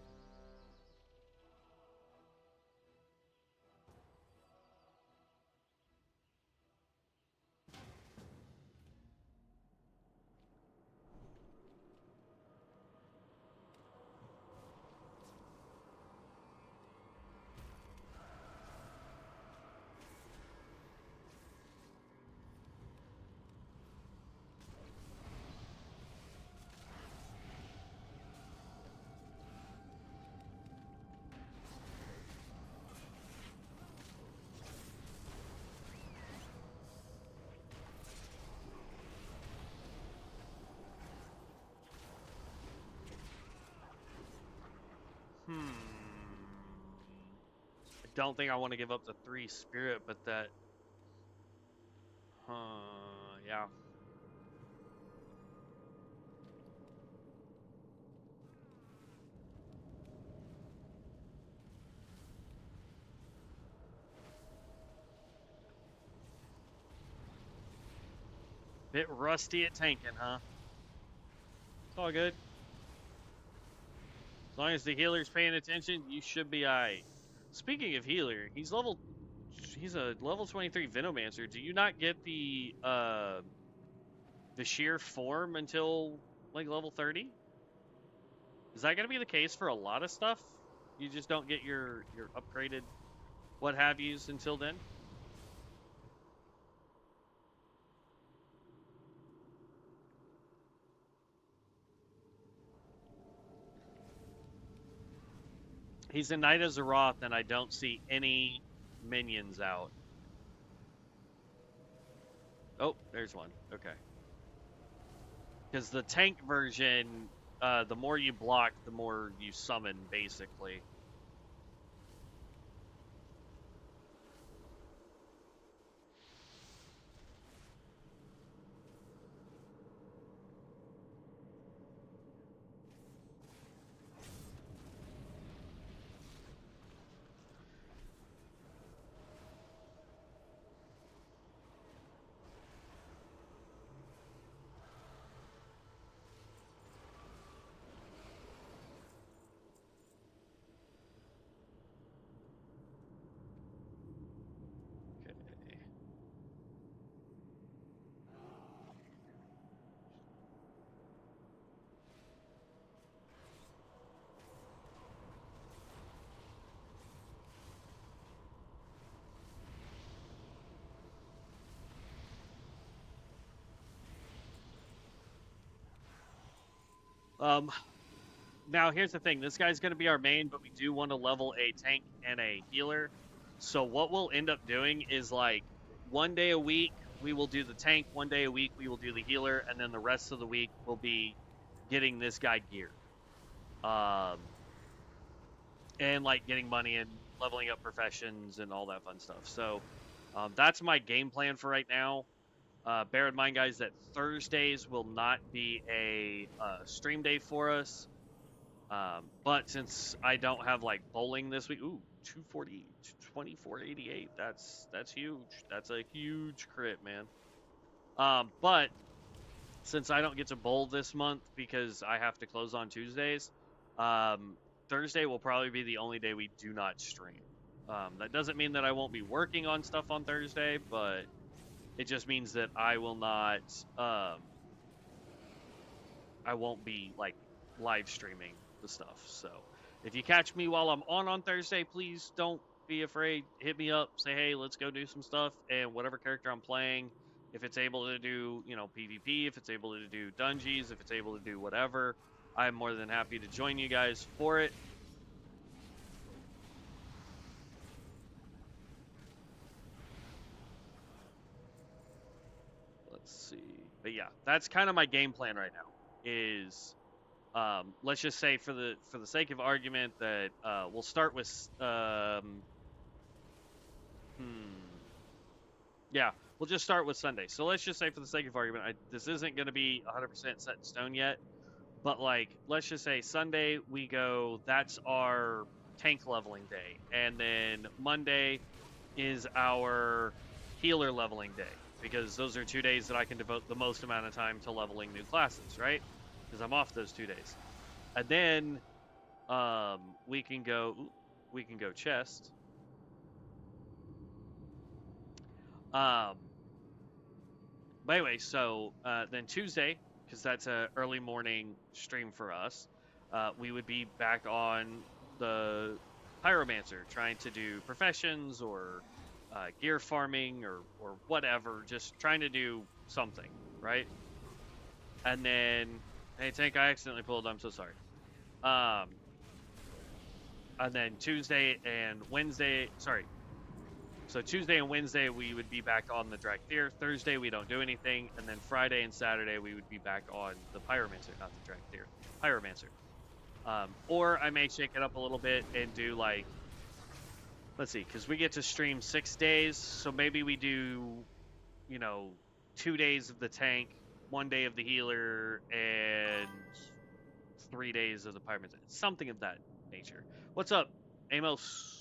Speaker 1: I don't think I want to give up the 3 spirit, but that... yeah. Bit rusty at tanking, huh? It's all good. As long as the healer's paying attention, you should be alright. Speaking of healer, he's a level 23 Venomancer. Do you not get the sheer form until like level 30? Is that gonna be the case for a lot of stuff? You just don't get your upgraded what have yous until then? He's in Knight of Azeroth, and I don't see any minions out. Oh, there's one. Okay. Because the tank version, the more you block, the more you summon, basically. Now here's the thing. This guy's going to be our main, but we do want to level a tank and a healer. So what we'll end up doing is like one day a week we will do the tank, one day a week we will do the healer, and then the rest of the week will be getting this guy geared. And like getting money and leveling up professions and all that fun stuff. So that's my game plan for right now. Bear in mind, guys, that Thursdays will not be a stream day for us. But since I don't have like bowling this week, ooh, 240, 2488. That's huge. That's a huge crit, man. But since I don't get to bowl this month because I have to close on Tuesdays, Thursday will probably be the only day we do not stream. That doesn't mean that I won't be working on stuff on Thursday, but it just means that I will not, I won't be like live streaming the stuff. So if you catch me while I'm on Thursday, please don't be afraid. Hit me up, say, hey, let's go do some stuff. And whatever character I'm playing, if it's able to do, PvP, if it's able to do dungeons, if it's able to do whatever, I'm more than happy to join you guys for it. Let's see. But yeah, that's kind of my game plan right now is let's just say for the sake of argument that we'll start with yeah, we'll just start with Sunday. So let's just say for the sake of argument, this isn't going to be 100% set in stone yet, but like let's just say Sunday we go, that's our tank leveling day, and then Monday is our healer leveling day, because those are 2 days that I can devote the most amount of time to leveling new classes, right? Because I'm off those 2 days. And then we can go chest. But anyway, so then Tuesday, because that's a early morning stream for us, we would be back on the Pyromancer, trying to do professions or gear farming or whatever, just trying to do something, right? And then, hey tank, I accidentally pulled, I'm so sorry. And then Tuesday and Wednesday, so Tuesday and Wednesday we would be back on the Dractyr. Thursday we don't do anything, and then Friday and Saturday we would be back on the Pyromancer, not the Dractyr, Pyromancer. Or I may shake it up a little bit and do like, let's see, because we get to stream 6 days, so maybe we do, 2 days of the tank, 1 day of the healer, and 3 days of the Pyromancer. Something of that nature. What's up, Amos?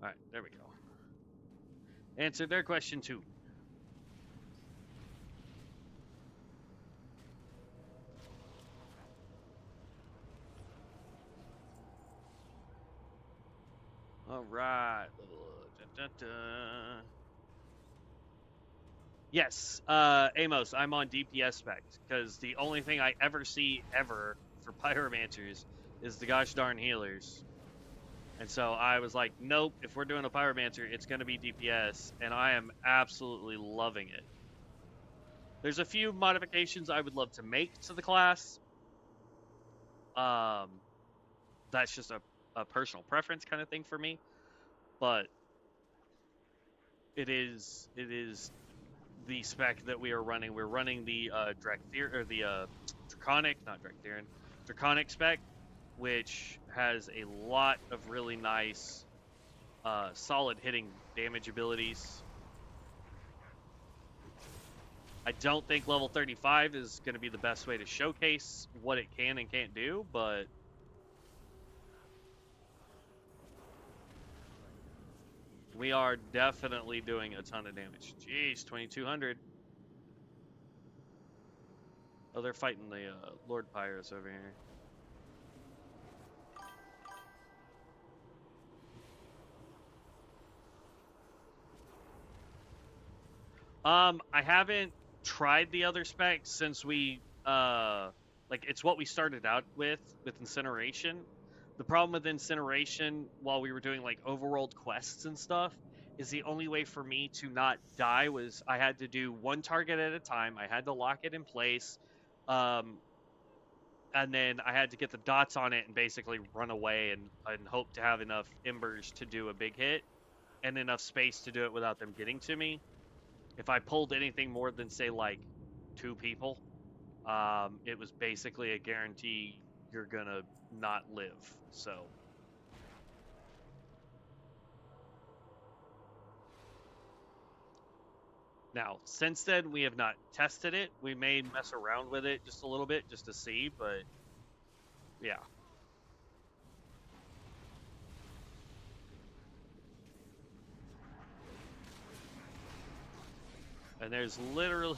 Speaker 1: All right, there we go. Answered their question too. All right. Yes, Amos, I'm on DPS specs because the only thing I ever see ever for pyromancers is the gosh darn healers. And so I was like, nope, if we're doing a pyromancer, it's going to be DPS, and I am absolutely loving it. There's a few modifications I would love to make to the class. That's just a personal preference kind of thing for me, but it is the spec that we are running. We're running the Draconic spec, which has a lot of really nice, solid hitting damage abilities. I don't think level 35 is going to be the best way to showcase what it can and can't do, but we are definitely doing a ton of damage. Jeez, 2200. Oh, they're fighting the Lord Pyros over here. I haven't tried the other specs since we like it's what we started out with incineration. The problem with incineration while we were doing like overworld quests and stuff is the only way for me to not die was I had to do one target at a time. I had to lock it in place. And then I had to get the dots on it and basically run away and hope to have enough embers to do a big hit and enough space to do it without them getting to me. If I pulled anything more than say like 2 people, it was basically a guarantee you're gonna not live. So now since then we have not tested it. We may mess around with it just a little bit just to see, but yeah. And there's literally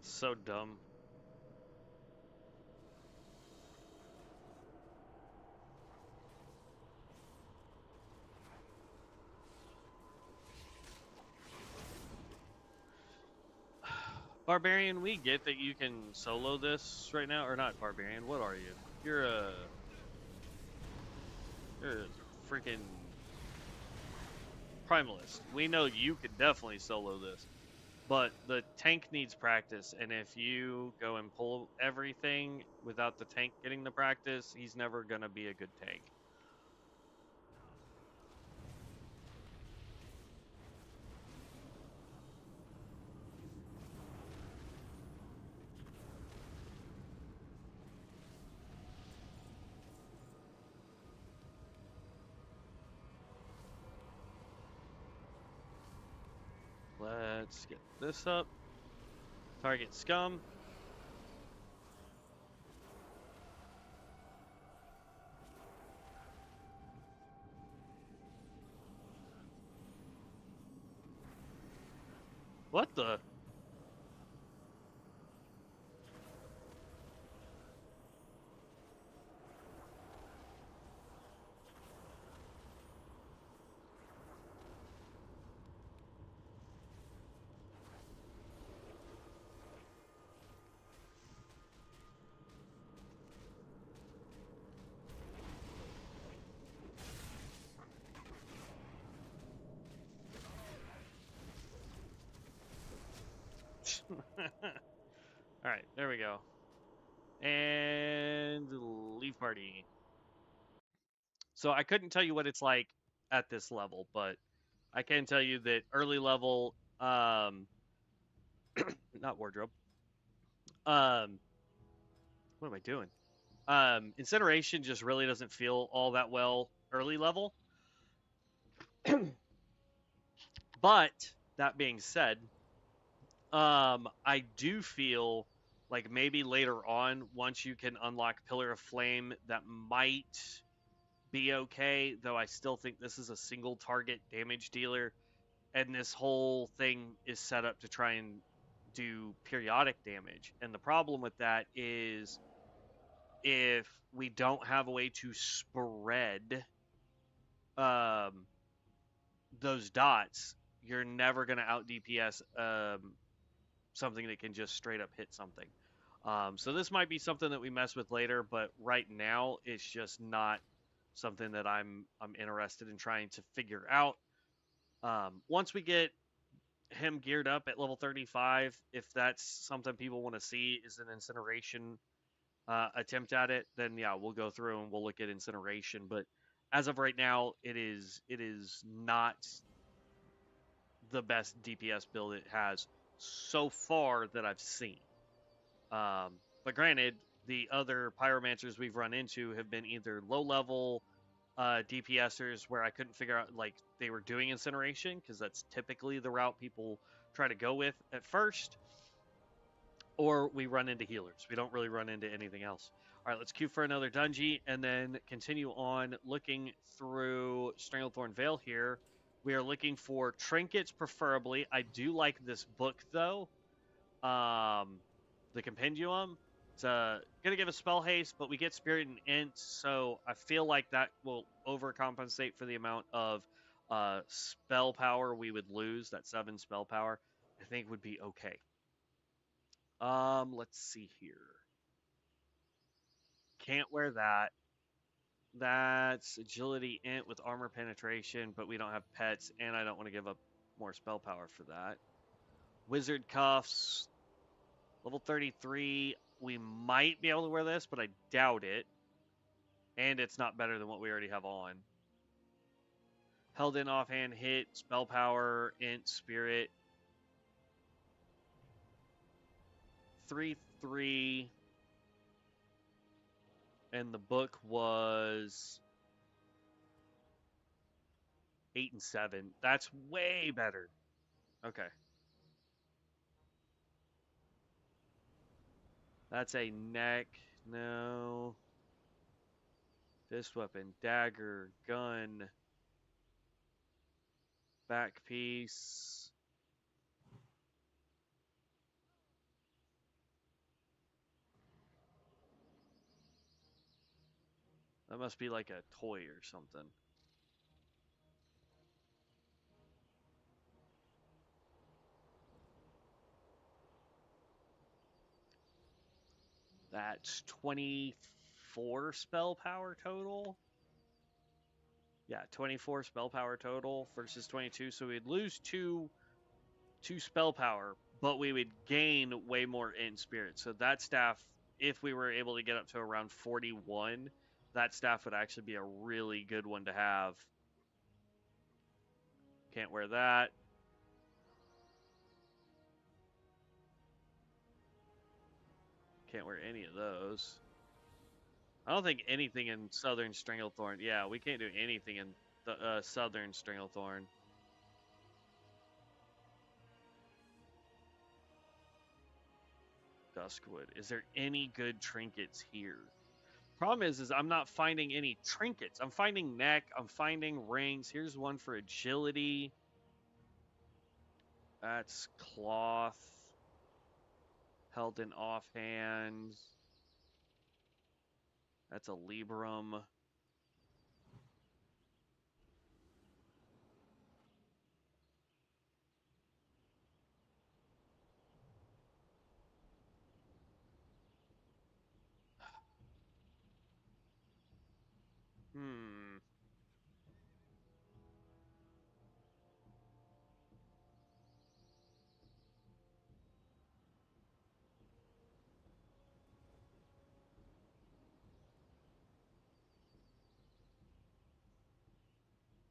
Speaker 1: so dumb. Barbarian, we get that you can solo this right now, or not Barbarian, what are you? You're a freaking Primalist. We know you could definitely solo this, but the tank needs practice, and if you go and pull everything without the tank getting the practice, he's never gonna be a good tank. Let's get this up. Target scum. What the? Alright, there we go. And leave party. So I couldn't tell you what it's like at this level, but I can tell you that early level, not wardrobe. What am I doing? Incineration just really doesn't feel all that well early level. But that being said, I do feel like maybe later on, once you can unlock Pillar of Flame, that might be okay, though I still think this is a single target damage dealer, and this whole thing is set up to try and do periodic damage. And the problem with that is if we don't have a way to spread um, those dots, you're never going to out DPS something that can just straight up hit something. So this might be something that we mess with later, but right now it's just not something that I'm interested in trying to figure out. Once we get him geared up at level 35, if that's something people want to see is an incineration attempt at it, then yeah, we'll go through and we'll look at incineration. But as of right now, it is not the best DPS build it has so far that I've seen. But granted, the other pyromancers we've run into have been either low level DPSers where I couldn't figure out like they were doing incineration, because that's typically the route people try to go with at first, or we run into healers. We don't really run into anything else. All right, let's queue for another dungeon and then continue on looking through Stranglethorn Vale here. We are looking for trinkets preferably. I do like this book though. The compendium. It's gonna give us spell haste, but we get spirit and int, so I feel like that will overcompensate for the amount of spell power we would lose. That 7 spell power, I think, would be okay. Let's see here. Can't wear that. That's agility int with armor penetration, but we don't have pets, and I don't want to give up more spell power for that. Wizard cuffs, level 33. We might be able to wear this, but I doubt it. And it's not better than what we already have on. Held in offhand hit, spell power, int, spirit. 3/3. And the book was 8 and 7. That's way better. Okay. That's a neck. No. Fist weapon, dagger, gun, back piece. That must be like a toy or something. That's 24 spell power total. Yeah, 24 spell power total versus 22. So we'd lose two spell power, but we would gain way more in spirit. So that staff, if we were able to get up to around 41, that staff would actually be a really good one to have. Can't wear that. Can't wear any of those. I don't think anything in Southern Stranglethorn. Yeah, we can't do anything in the Southern Stranglethorn. Duskwood. Is there any good trinkets here? Problem is I'm not finding any trinkets. I'm finding neck. I'm finding rings. Here's one for agility. That's cloth. Held in offhand. That's a Librum.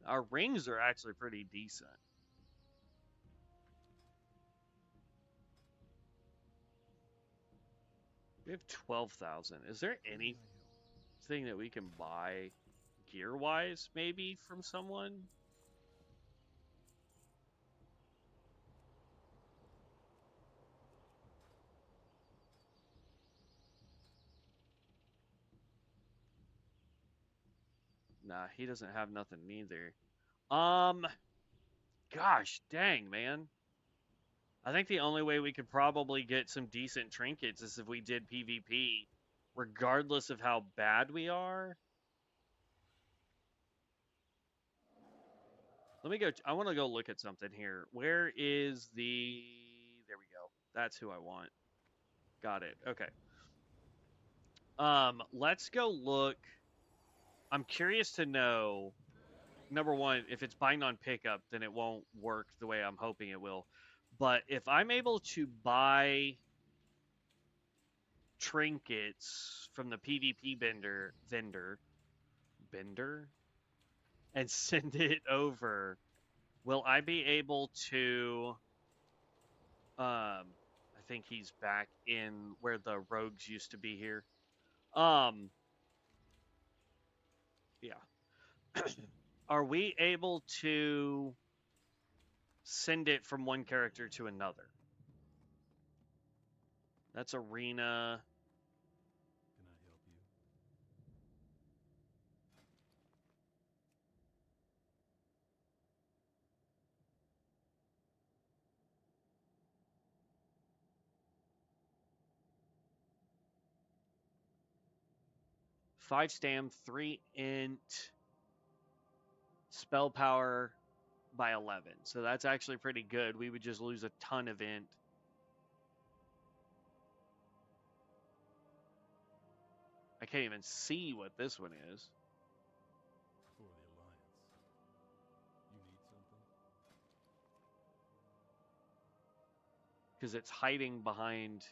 Speaker 1: Our rings are actually pretty decent. We have 12,000. Is there anything that we can buy gear-wise, maybe, from someone? Nah, he doesn't have nothing neither. Um, gosh, dang, man. I think the only way we could probably get some decent trinkets is if we did PvP, regardless of how bad we are. Let me go. I want to go look at something here. Where is the. There we go. That's who I want. Got it. Okay. Let's go look. I'm curious to know, number one, if it's bind on pickup, then it won't work the way I'm hoping it will. But if I'm able to buy trinkets from the PvP vendor, and send it over, will I be able to? I think he's back in where the rogues used to be here. Um, yeah. Are we able to send it from one character to another? That's arena.
Speaker 3: Can I help you?
Speaker 1: 5 stam, 3 int, spell power by 11. So that's actually pretty good. We would just lose a ton of int. I can't even see what this one is.
Speaker 3: For the Alliance. You need something?
Speaker 1: Because it's hiding behind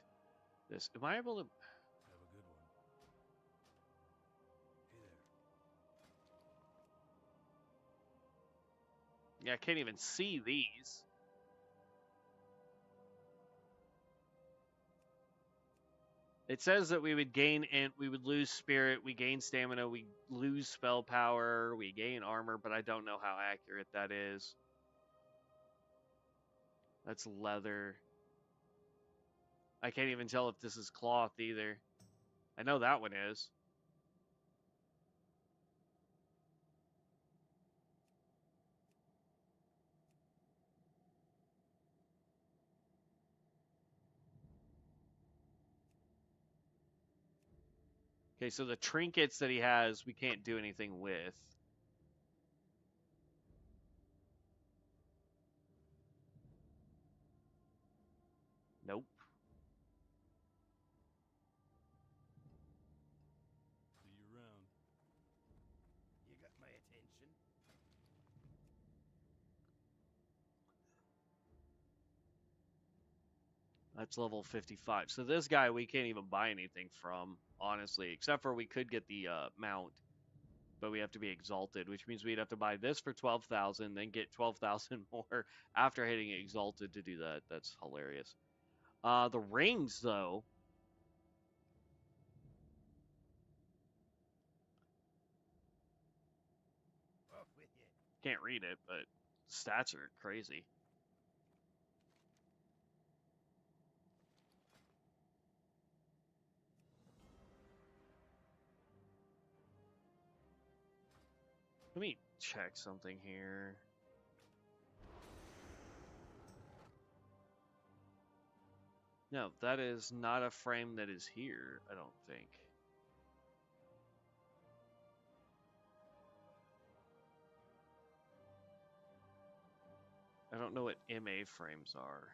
Speaker 1: this. Am I able to...
Speaker 3: Have a good one. Hey there.
Speaker 1: Yeah, I can't even see these. It says that we would gain int, we would lose spirit, we gain stamina, we lose spell power, we gain armor, but I don't know how accurate that is. That's leather. I can't even tell if this is cloth either. I know that one is. Okay, so the trinkets that he has, we can't do anything with. Nope.
Speaker 3: See you around.
Speaker 4: You got my attention.
Speaker 1: That's level 55. So this guy we can't even buy anything from, honestly, except for we could get the mount. But we have to be exalted, which means we'd have to buy this for 12,000, then get 12,000 more after hitting exalted to do that. That's hilarious. The rings, though.
Speaker 4: Off with you.
Speaker 1: Can't read it, but stats are crazy. Let me check something here. No, that is not a frame that is here, I don't think. I don't know what MA frames are.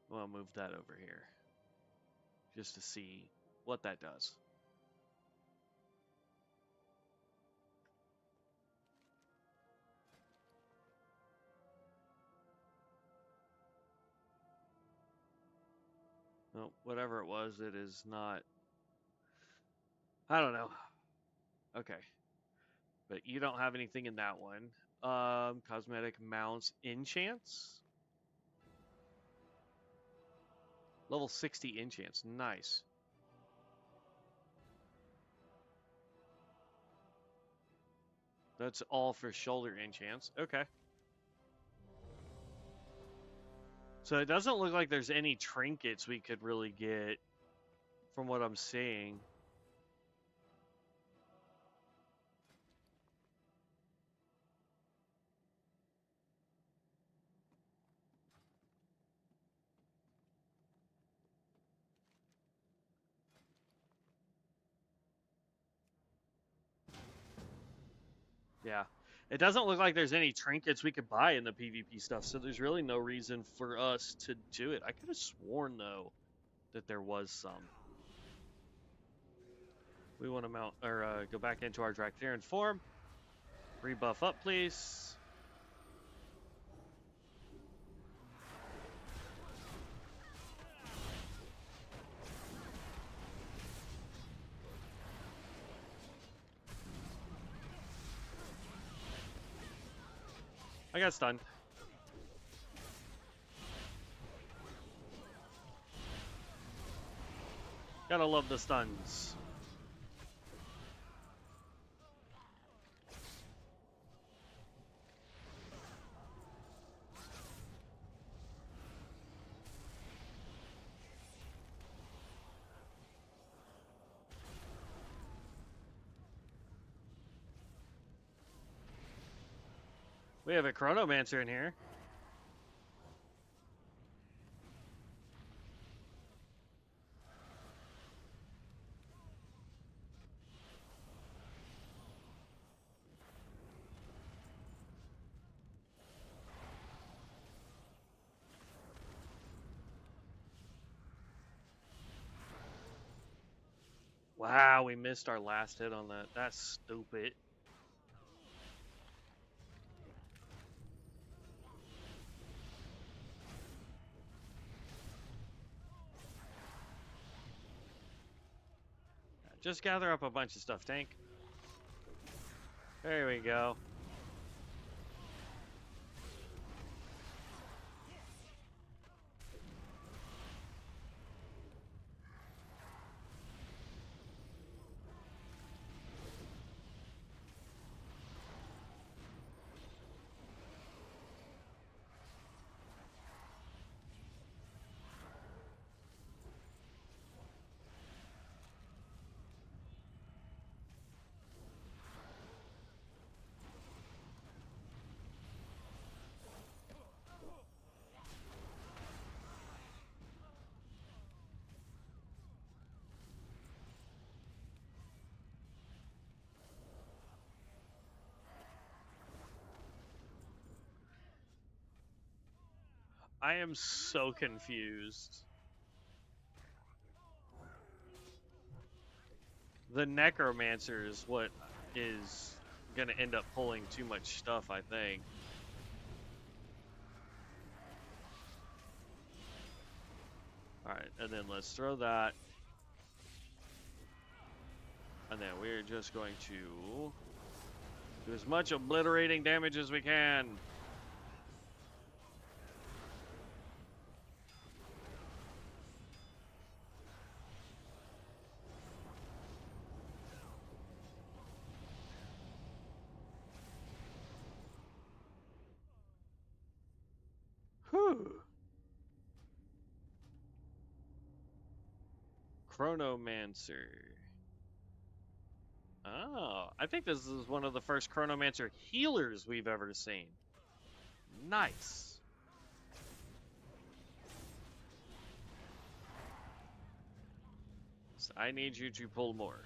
Speaker 1: Well, I'll move that over here just to see what that does. Well, whatever it was, it is not. I don't know. Okay. But you don't have anything in that one. Cosmetic mounts enchants. Level 60 enchants. Nice. That's all for shoulder enchants. Okay. So it doesn't look like there's any trinkets we could really get from what I'm seeing. Yeah. It doesn't look like there's any trinkets we could buy in the PvP stuff, so there's really no reason for us to do it. I could have sworn, though, that there was some. We want to mount, or go back into our Draconic form. Rebuff up, please. I got stunned. Gotta love the stuns. We have a Chronomancer in here. Wow, we missed our last hit on that. That's stupid. Just gather up a bunch of stuff, tank. There we go. I am so confused. The Necromancer is what is gonna end up pulling too much stuff, I think. Alright, and then let's throw that. And then we're just going to do as much obliterating damage as we can. Whew. Chronomancer. Oh, I think this is one of the first Chronomancer healers we've ever seen. Nice. So I need you to pull more.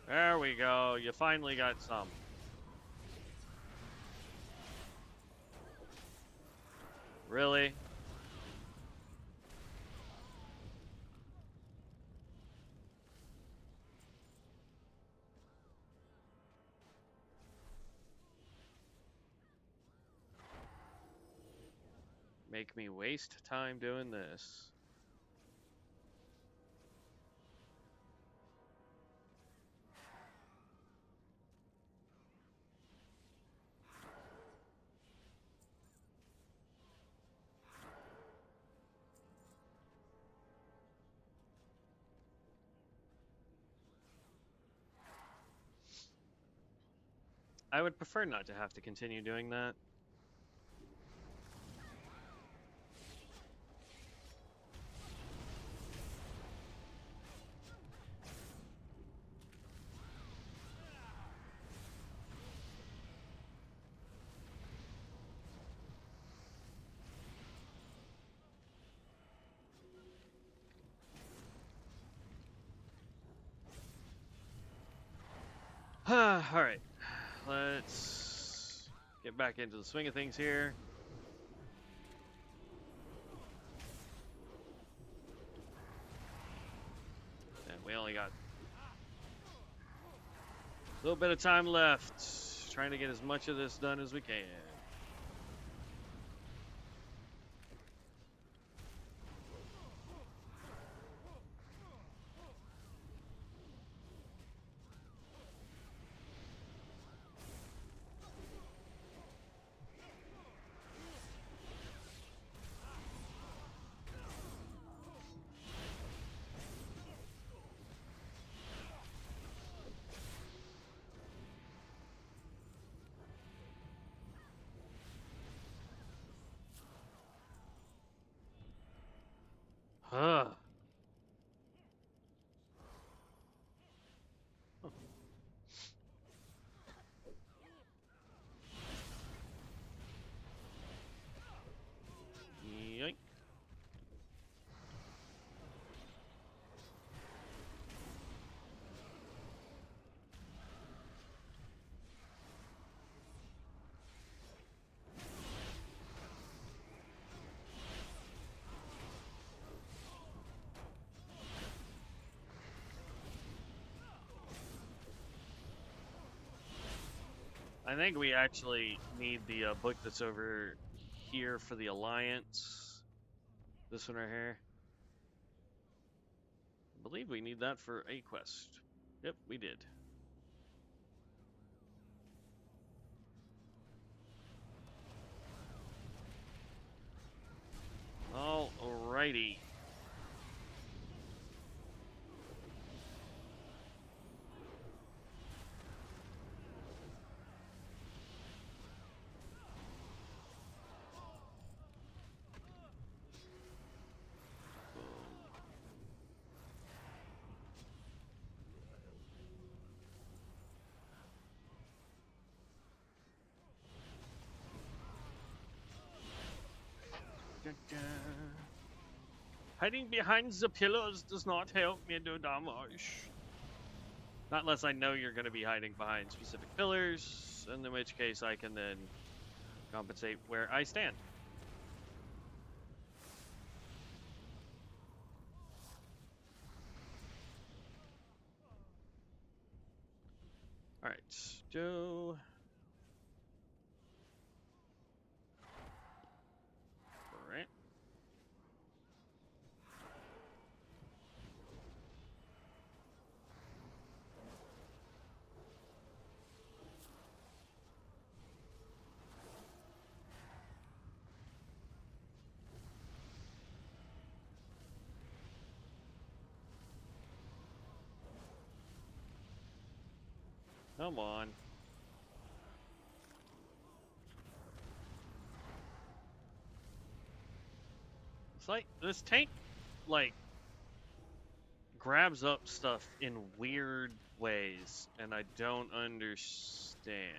Speaker 1: There we go. You finally got some. Really? Make me waste time doing this. I would prefer not to have to continue doing that. All right, let's get back into the swing of things here. And we only got a little bit of time left. Trying to get as much of this done as we can. Huh. Yoink. I think we actually need the book that's over here for the Alliance. This one right here. I believe we need that for a quest. Yep, we did. Alrighty. Hiding behind the pillars does not help me do damage. Not unless I know you're going to be hiding behind specific pillars, and in which case I can then compensate where I stand. Alright, do... Alright. Come on. It's like this tank, like, grabs up stuff in weird ways, and I don't understand.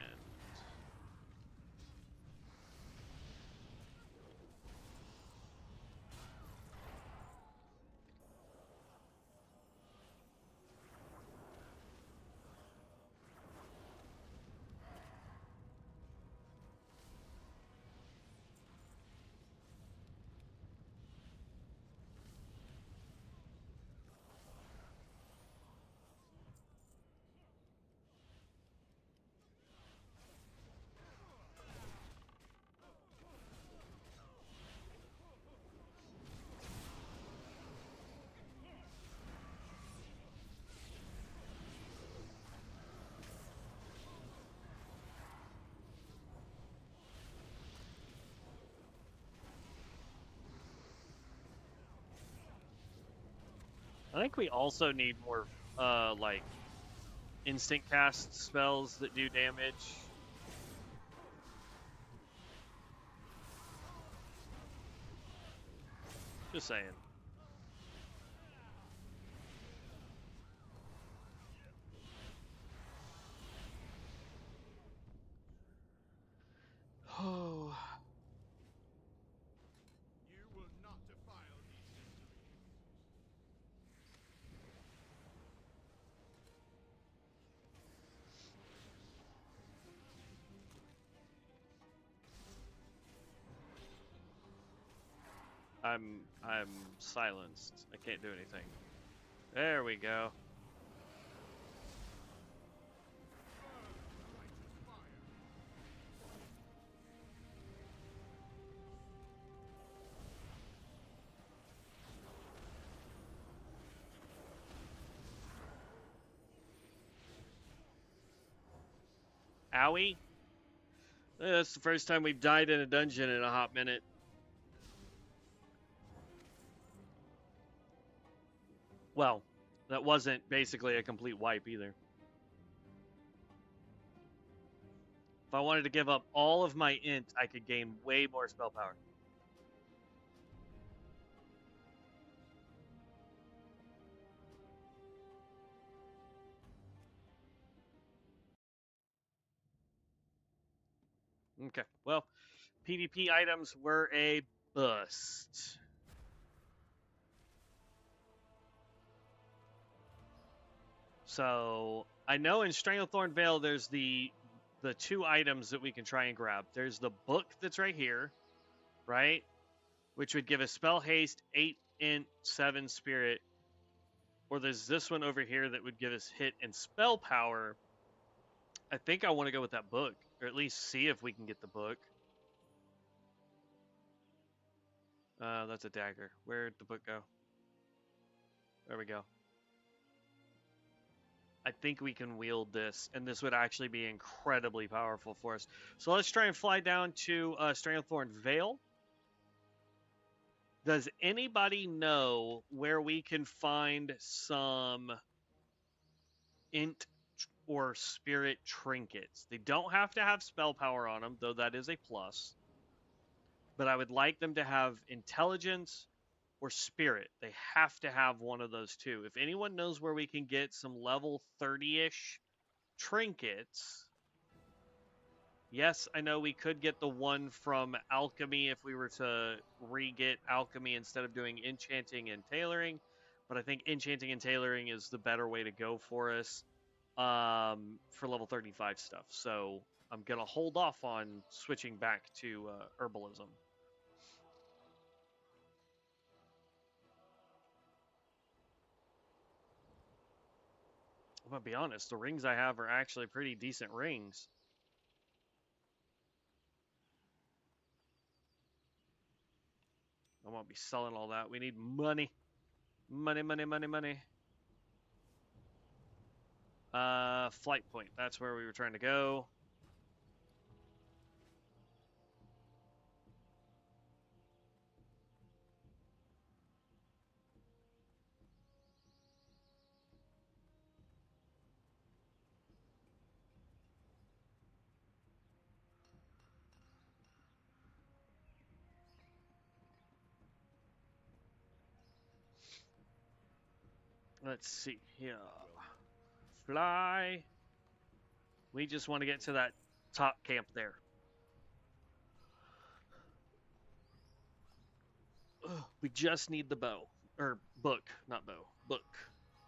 Speaker 1: I think we also need more, like, instant cast spells that do damage. Just saying. Oh.
Speaker 4: You will not defile these victories.
Speaker 1: I'm silenced. I can't do anything. There we go.
Speaker 4: Righteous fire.
Speaker 1: Owie. That's the first time we've died in a dungeon in a hot minute. Well, that wasn't basically a complete wipe either. If I wanted to give up all of my int, I could gain way more spell power. Okay, well, PvP items were a bust. So I know in Stranglethorn Vale there's the two items that we can try and grab. There's the book that's right here, right? Which would give us spell haste, 8 int, 7 spirit. Or there's this one over here that would give us hit and spell power. I think I want to go with that book, or at least see if we can get the book. That's a dagger. Where'd the book go? There we go. I think we can wield this, and this would actually be incredibly powerful for us. So let's try and fly down to Stranglethorn Vale. Does anybody know where we can find some int or spirit trinkets? They don't have to have spell power on them, though that is a plus. But I would like them to have intelligence or spirit. They have to have one of those two. If anyone knows where we can get some level 30-ish trinkets, yes, I know we could get the one from alchemy if we were to re-get alchemy instead of doing enchanting and tailoring, but I think enchanting and tailoring is the better way to go for us for level 35 stuff. So I'm gonna hold off on switching back to herbalism. I'm gonna be honest, the rings I have are actually pretty decent rings. I won't be selling all that. We need money. Money, money, money, money. Flight point. That's where we were trying to go. Let's see here. Fly. We just want to get to that top camp there. Ugh, we just need the bow. Or book, not bow. Book.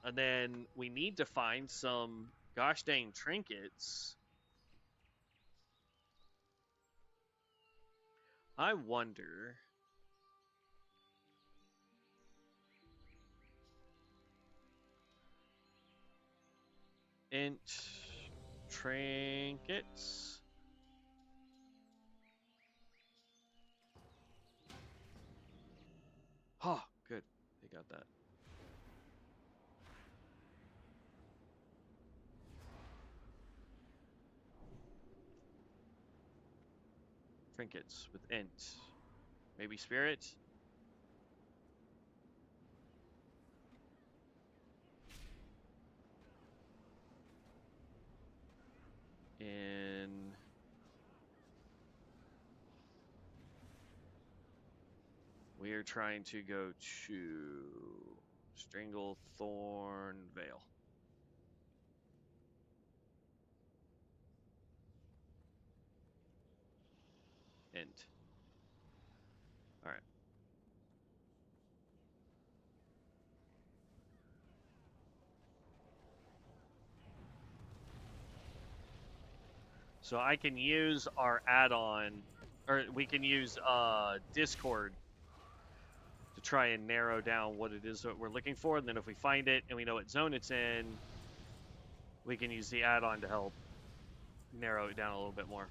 Speaker 1: And then we need to find some gosh dang trinkets. I wonder. Int trinkets. Oh, good. They got that. Trinkets with int. Maybe spirit. In we are trying to go to Stranglethorn Vale. Int. All right. So I can use our add-on, or we can use Discord try and narrow down what it is that we're looking for, and then if we find it and we know what zone it's in, we can use the add-on to help narrow it down a little bit more.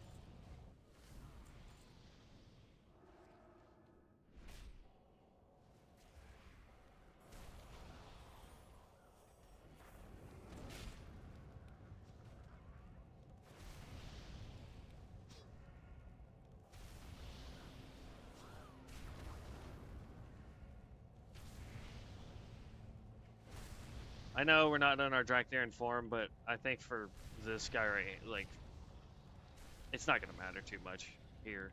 Speaker 1: I know we're not in our Draconic form, but I think for this guy right, like, it's not gonna matter too much here.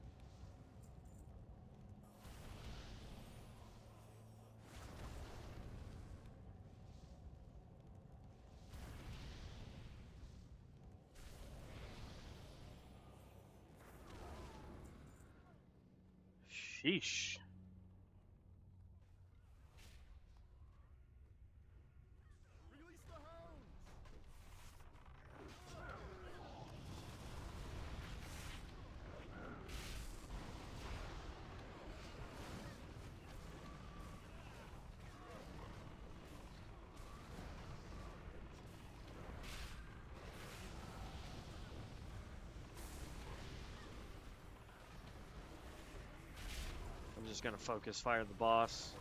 Speaker 1: Sheesh.
Speaker 4: Release the hounds!
Speaker 1: I'm just gonna focus fire the boss.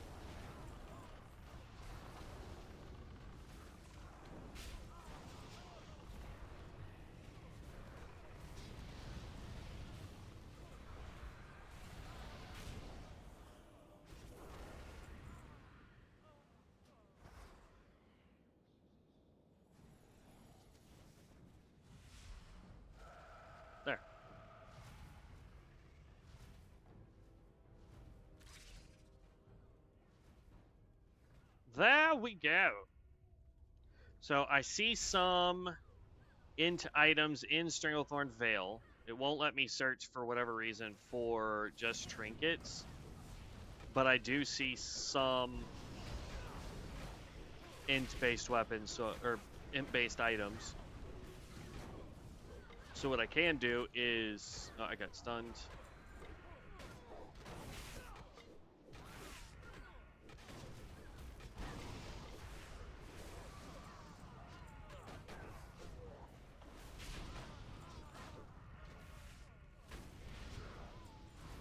Speaker 1: There. There we go. So I see some int items in Stranglethorn Vale. It won't let me search for whatever reason for just trinkets, but I do see some int-based weapons, or int-based items. So what I can do is, oh, I got stunned.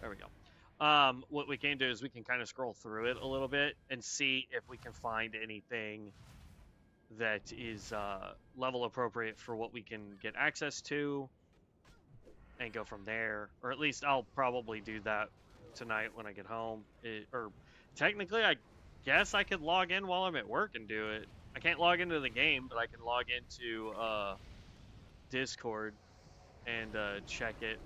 Speaker 1: There we go. What we can do is we can kind of scroll through it a little bit and see if we can find anything that is level appropriate for what we can get access to and go from there. Or at least I'll probably do that tonight when I get home. Or technically, I guess I could log in while I'm at work and do it. I can't log into the game, but I can log into Discord and check it.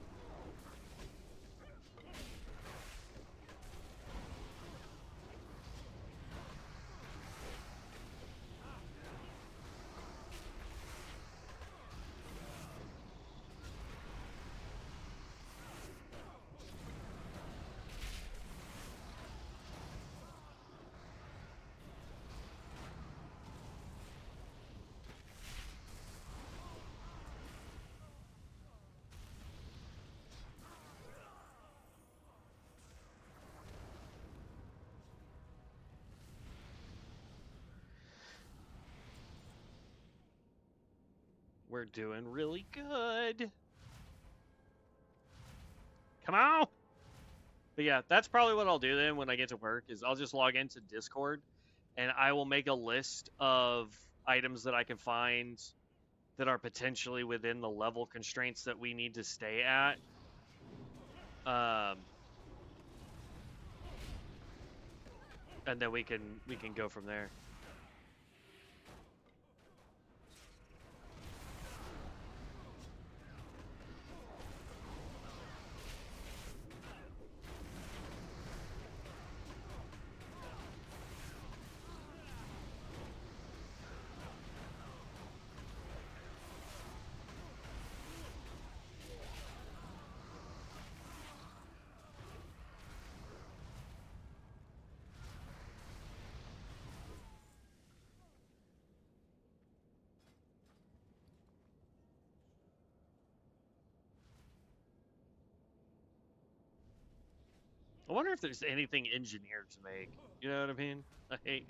Speaker 1: We're doing really good. Come on! But yeah, that's probably what I'll do then when I get to work, is I'll just log into Discord, and I will make a list of items that I can find that are potentially within the level constraints that we need to stay at. And then we can go from there. I wonder if there's anything engineers make. You know what I mean? Like,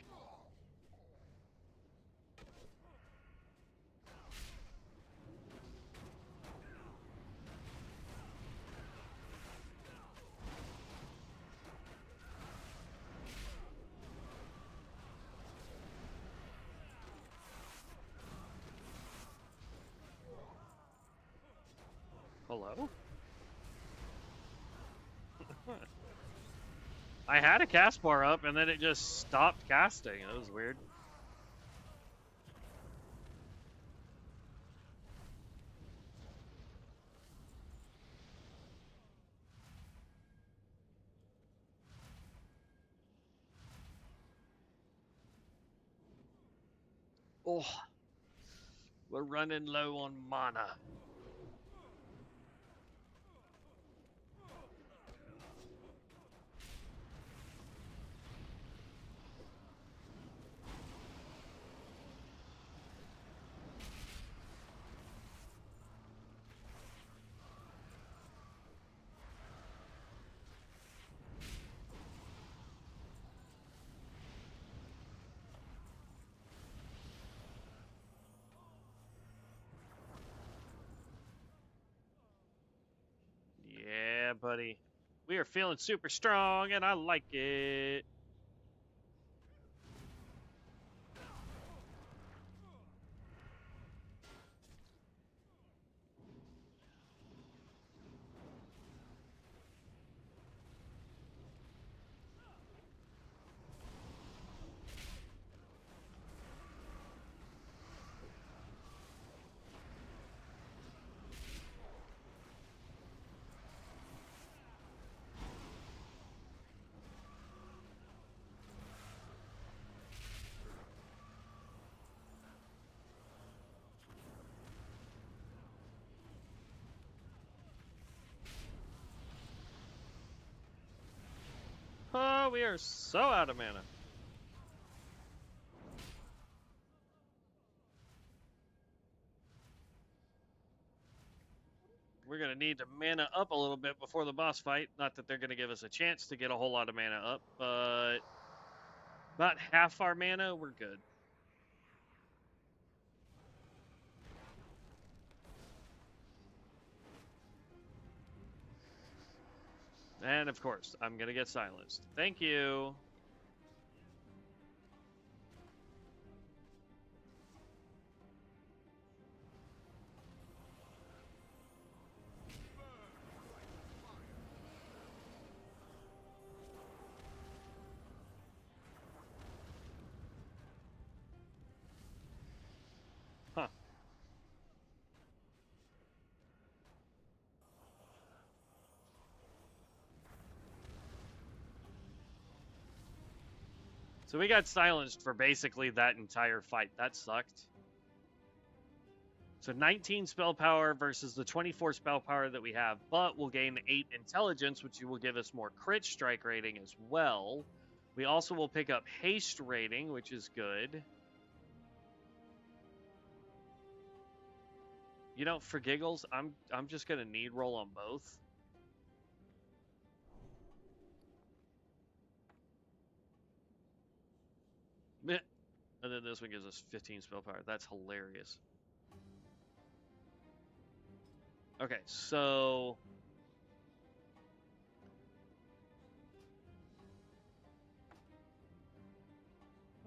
Speaker 1: hello? I had a cast bar up and then it just stopped casting. That was weird. Oh, we're running low on mana. Yeah, buddy. We are feeling super strong and I like it. Oh, we are so out of mana. We're going to need to mana up a little bit before the boss fight. Not that they're going to give us a chance to get a whole lot of mana up, but about half our mana, we're good. And of course, I'm going to get silenced. Thank you. Huh. So we got silenced for basically that entire fight. That sucked. So 19 spell power versus the 24 spell power that we have, but we'll gain 8 intelligence, which will give us more crit strike rating as well. We also will pick up haste rating, which is good. You know, for giggles, I'm just gonna need roll on both. Meh. And then this one gives us 15 spell power. That's hilarious. Okay, so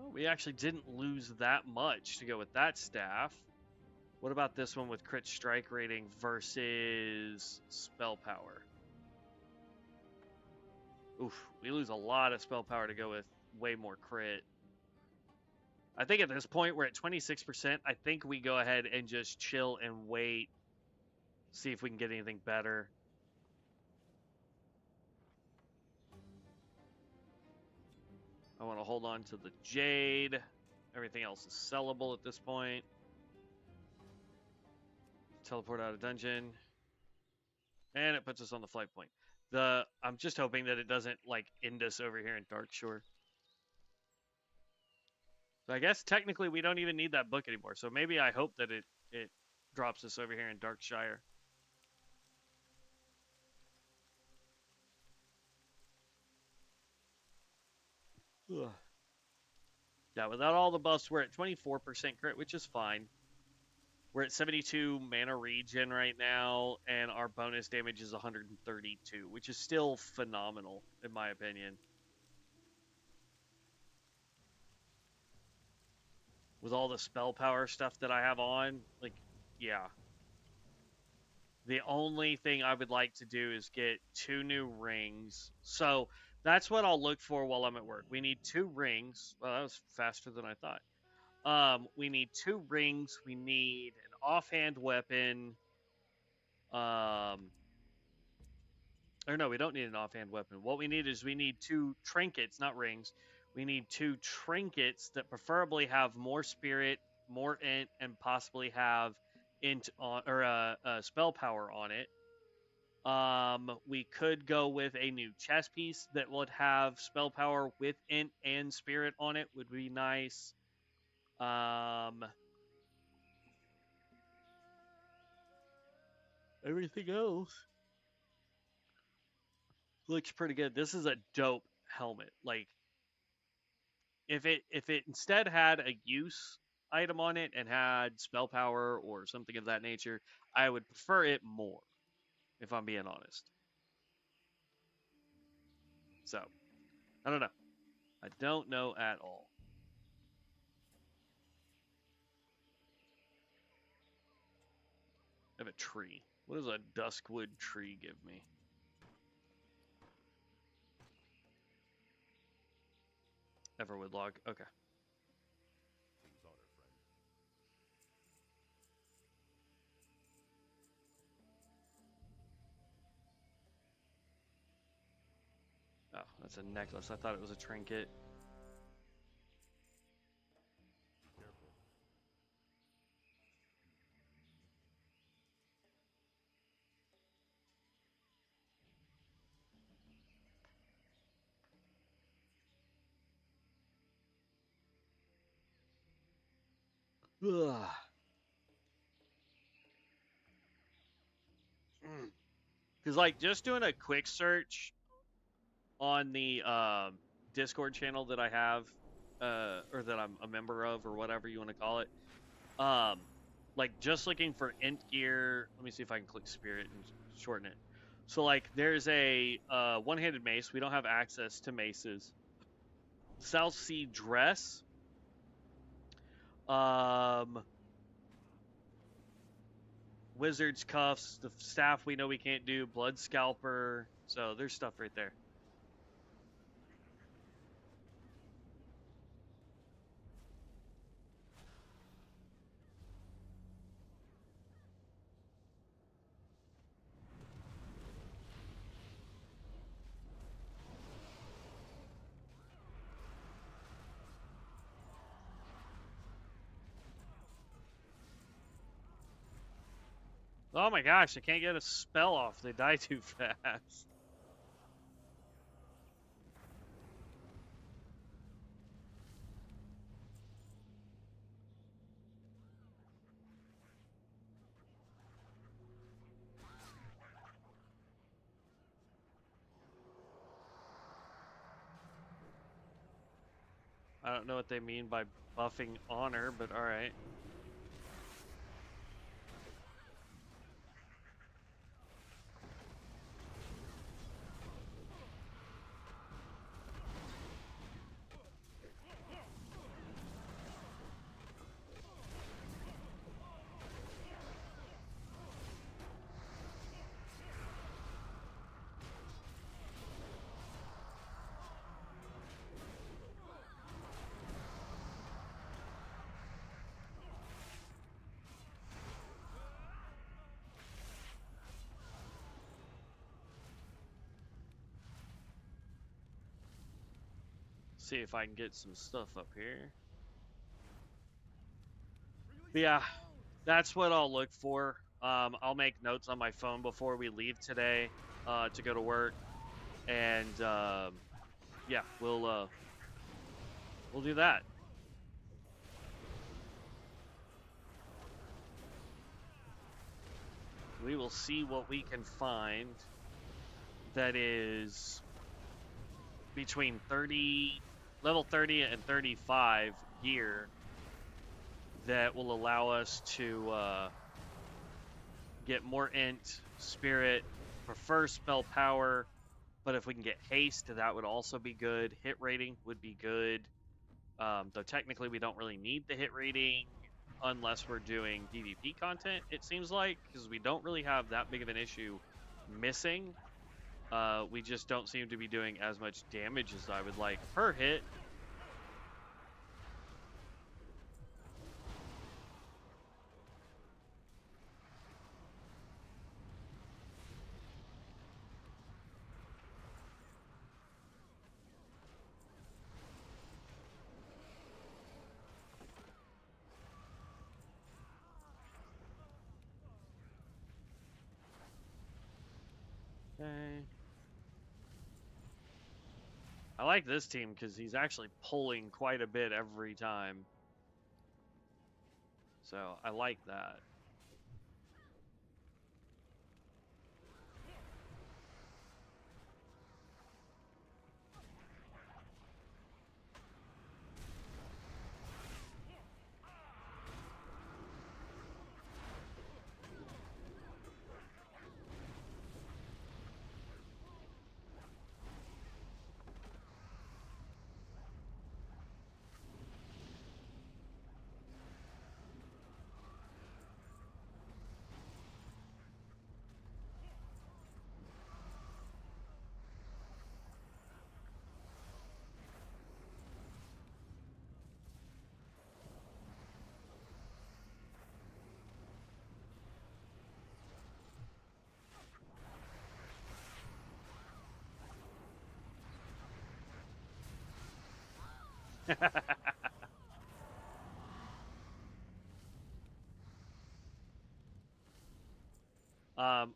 Speaker 1: oh, we actually didn't lose that much to go with that staff. What about this one with crit strike rating versus spell power? Oof, we lose a lot of spell power to go with way more crit. I think at this point we're at 26%. I think we go ahead and just chill and wait. See if we can get anything better. I want to hold on to the Jade. Everything else is sellable at this point. Teleport out of dungeon. And it puts us on the flight point. I'm just hoping that it doesn't like end us over here in Darkshore. So I guess technically we don't even need that book anymore. So maybe I hope that it drops us over here in Darkshire. Ugh. Yeah, without all the buffs, we're at 24% crit, which is fine. We're at 72 mana regen right now, and our bonus damage is 132, which is still phenomenal, in my opinion. With all the spell power stuff that I have on, like, yeah. The only thing I would like to do is get 2 new rings. So that's what I'll look for while I'm at work. We need 2 rings. Well, that was faster than I thought. We need 2 rings. We need an offhand weapon. Or no, we don't need an offhand weapon. What we need is we need 2 trinkets, not rings. We need 2 trinkets that preferably have more spirit, more int, and possibly have int on or spell power on it. We could go with a new chess piece that would have spell power with int and spirit on it. Would be nice. Everything else looks pretty good. This is a dope helmet. Like, if it instead had a use item on it and had spell power or something of that nature, I would prefer it more, if I'm being honest. So, I don't know. I don't know at all. I have a tree. What does a duskwood tree give me? Everwood log. Okay.
Speaker 4: King's honor, friend.
Speaker 1: Oh, that's a necklace. I thought it was a trinket.
Speaker 4: Be careful.
Speaker 1: Ugh. Because, like, just doing a quick search on the Discord channel that I have, or that I'm a member of, or whatever you want to call it, like, just looking for int gear. Let me see if I can click spirit and shorten it. So, like, there's a one-handed mace. We don't have access to maces. South Sea dress. Wizard's cuffs, the staff we know we can't do, blood scalper. So there's stuff right there. Oh my gosh, I can't get a spell off. They die too fast. I don't know what they mean by buffing honor, but alright. See if I can get some stuff up here. But yeah, that's what I'll look for. I'll make notes on my phone before we leave today to go to work, and yeah, we'll do that. We will see what we can find that is between 30 level 30 and 35 gear that will allow us to get more int, spirit, prefer spell power, but if we can get haste, that would also be good. Hit rating would be good, though technically we don't really need the hit rating unless we're doing PvP content, it seems like, because we don't really have that big of an issue missing. We just don't seem to be doing as much damage as I would like per hit. Okay. I like this team because he's actually pulling quite a bit every time. So I like that.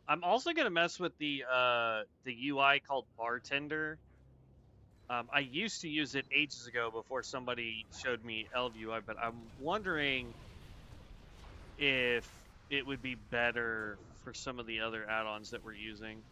Speaker 1: I'm also gonna mess with the UI called Bartender. I used to use it ages ago before somebody showed me LVUI, but I'm wondering if it would be better for some of the other add-ons that we're using.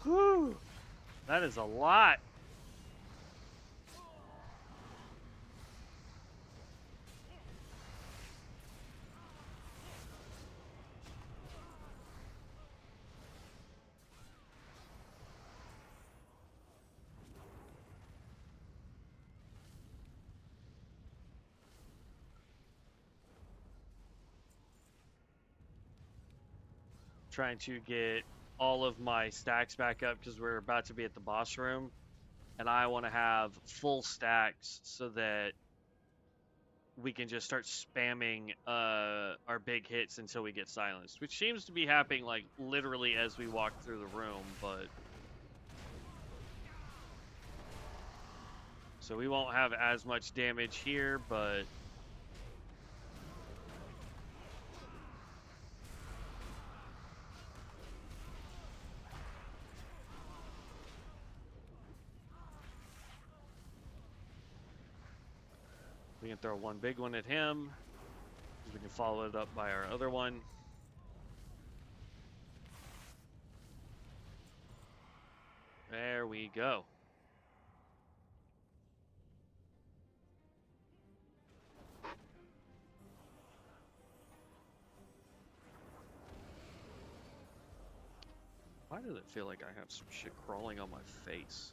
Speaker 1: Whew, that is a lot. Trying to get all of my stacks back up because we're about to be at the boss room, and I want to have full stacks so that we can just start spamming our big hits until we get silenced, which seems to be happening like literally as we walk through the room, but so we won't have as much damage here, but we can throw one big one at him. We can follow it up by our other one. There we go. Why does it feel like I have some shit crawling on my face?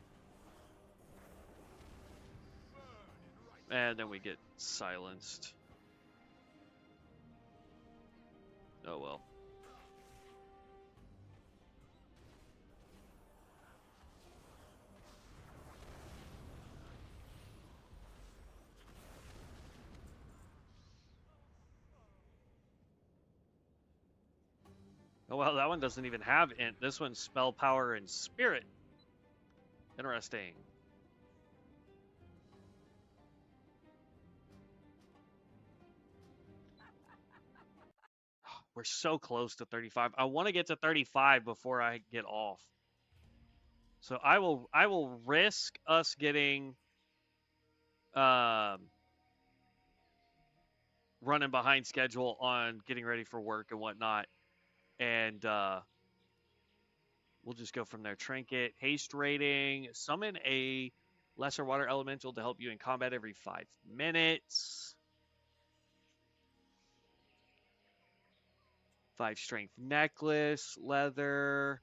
Speaker 1: And then we get silenced. Oh well. Oh, well, that one doesn't even have int. This one's spell power and spirit. Interesting. We're so close to 35. I want to get to 35 before I get off. So I will risk us getting running behind schedule on getting ready for work and whatnot. And we'll just go from there. Trinket, haste rating, summon a lesser water elemental to help you in combat every 5 minutes. 5 strength necklace, leather.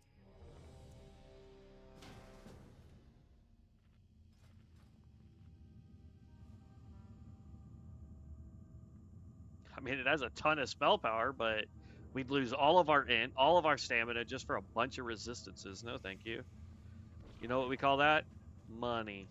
Speaker 1: I mean, it has a ton of spell power, but we'd lose all of our int, all of our stamina just for a bunch of resistances. No, thank you. You know what we call that? Money.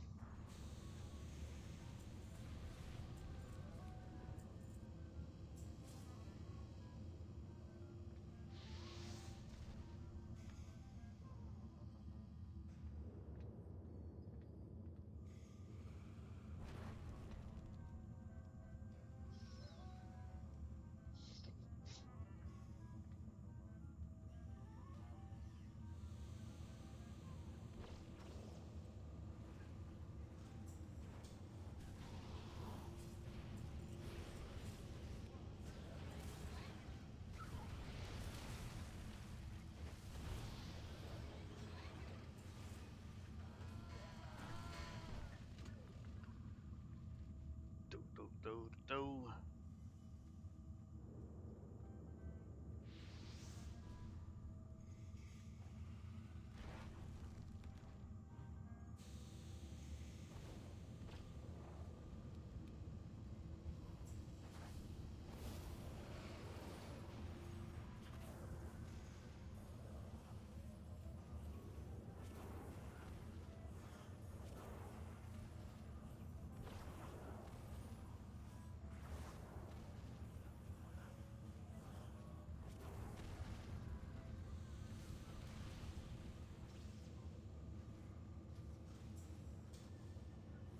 Speaker 1: Do.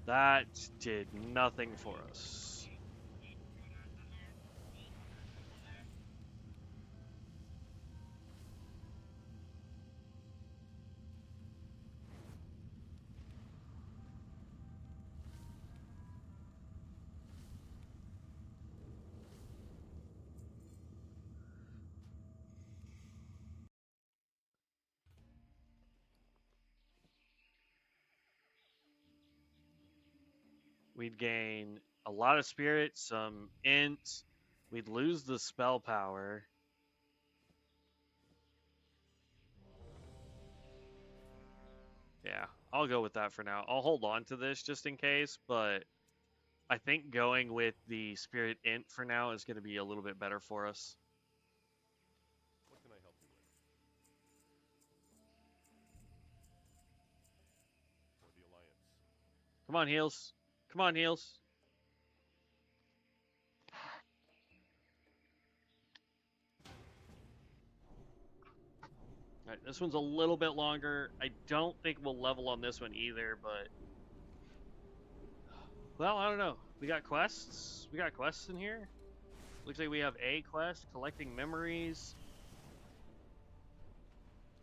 Speaker 1: That did nothing for us. We'd gain a lot of spirit, some int. We'd lose the spell power. Yeah, I'll go with that for now. I'll hold on to this just in case, but I think going with the spirit int for now is going to be a little bit better for us.
Speaker 4: What can I help you with? For the Alliance.
Speaker 1: Come on, heals. Come on, heals. All right, this one's a little bit longer. I don't think we'll level on this one either, but... Well, I don't know. We got quests. We got quests in here. Looks like we have a quest, collecting memories.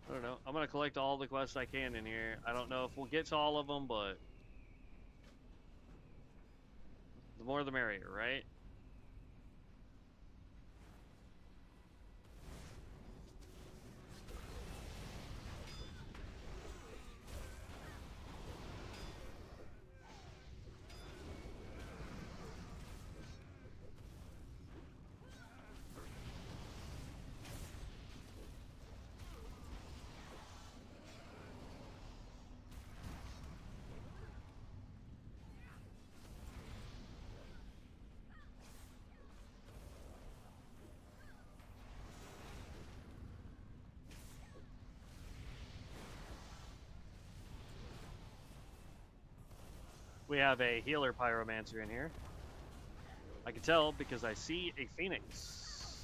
Speaker 1: I don't know. I'm going to collect all the quests I can in here. I don't know if we'll get to all of them, but... the more the merrier, right? We have a healer pyromancer in here. I can tell because I see a phoenix.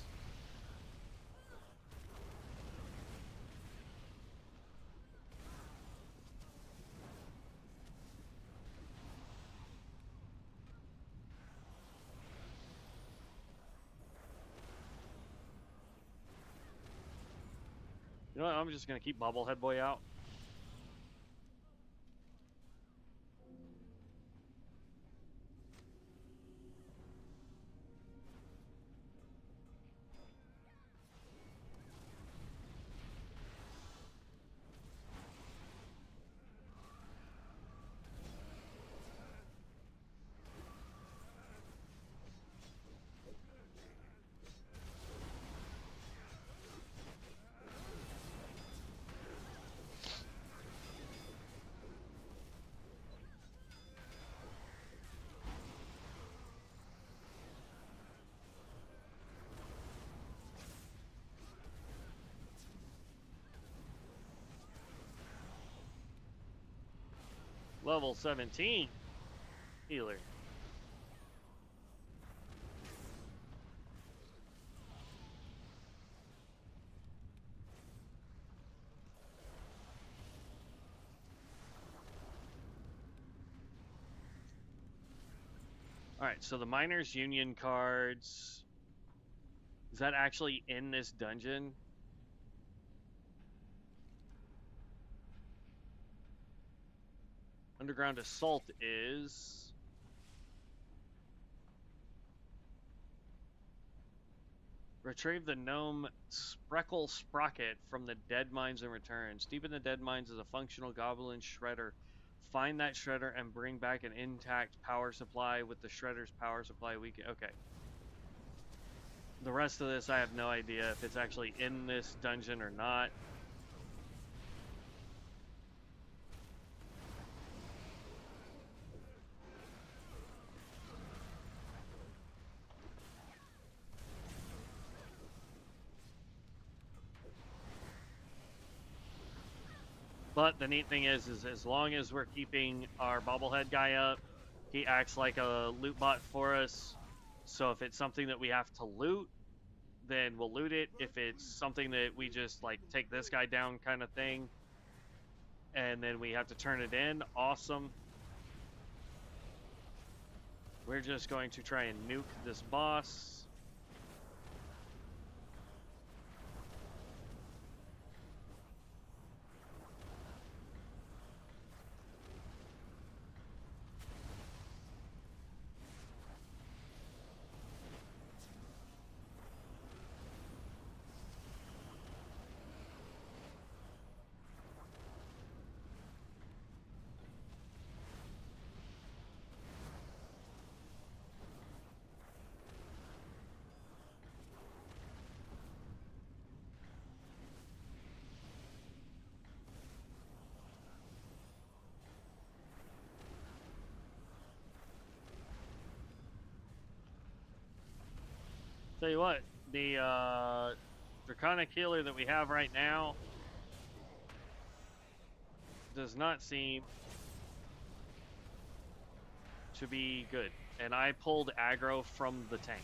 Speaker 1: You know what? I'm just gonna keep Bobblehead Boy out. Level 17 healer. Alright, so the Miners Union cards. Is that actually in this dungeon? Underground Assault is. Retrieve the gnome Spreckle Sprocket from the Dead Mines and return. Steep in the Dead Mines is a functional goblin shredder. Find that shredder and bring back an intact power supply with the shredder's power supply weekend. Okay. The rest of this, I have no idea if it's actually in this dungeon or not. But the neat thing is as long as we're keeping our bobblehead guy up, he acts like a loot bot for us. So if it's something that we have to loot, then we'll loot it. If it's something that we just like take this guy down kind of thing, and then we have to turn it in, awesome. We're just going to try and nuke this boss. Tell you what, the Draconic healer that we have right now does not seem to be good. And I pulled aggro from the tank.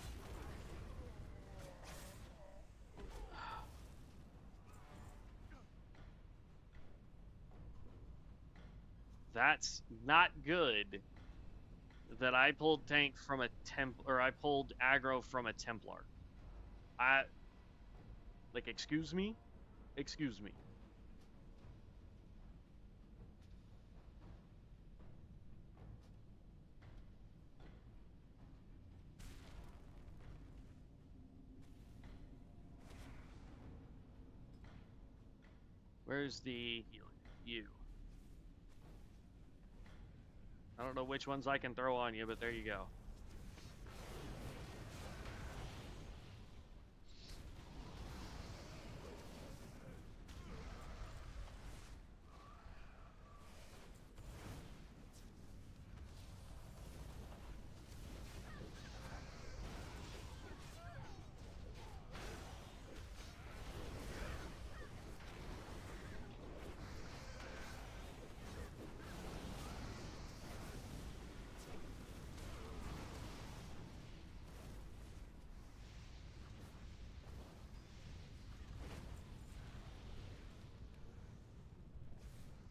Speaker 1: That's not good. That I pulled tank from a I pulled aggro from a Templar. Excuse me? Excuse me. Where's the healer? You. I don't know which ones I can throw on you, but there you go.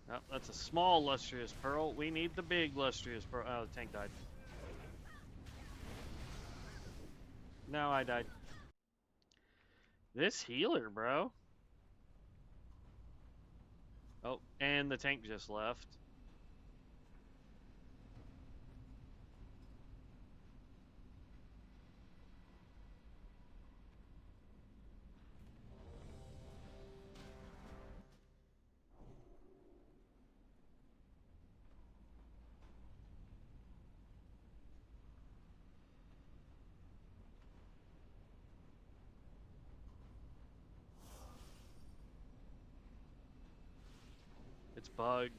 Speaker 1: Oh, that's a small lustrous pearl. We need the big lustrous pearl. Oh, the tank died. No, I died. This healer, bro. Oh, and the tank just left. It's bugged.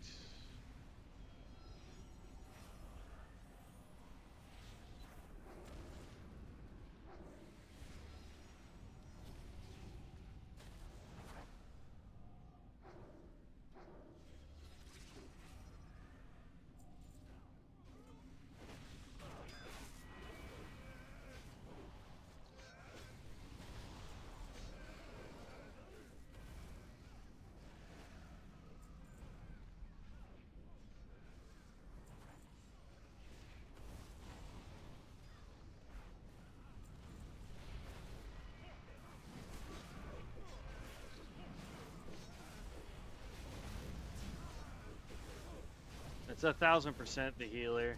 Speaker 1: It's 1000% the healer.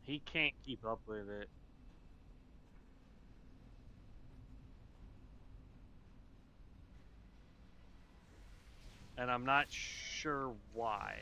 Speaker 1: He can't keep up with it. And I'm not sure why.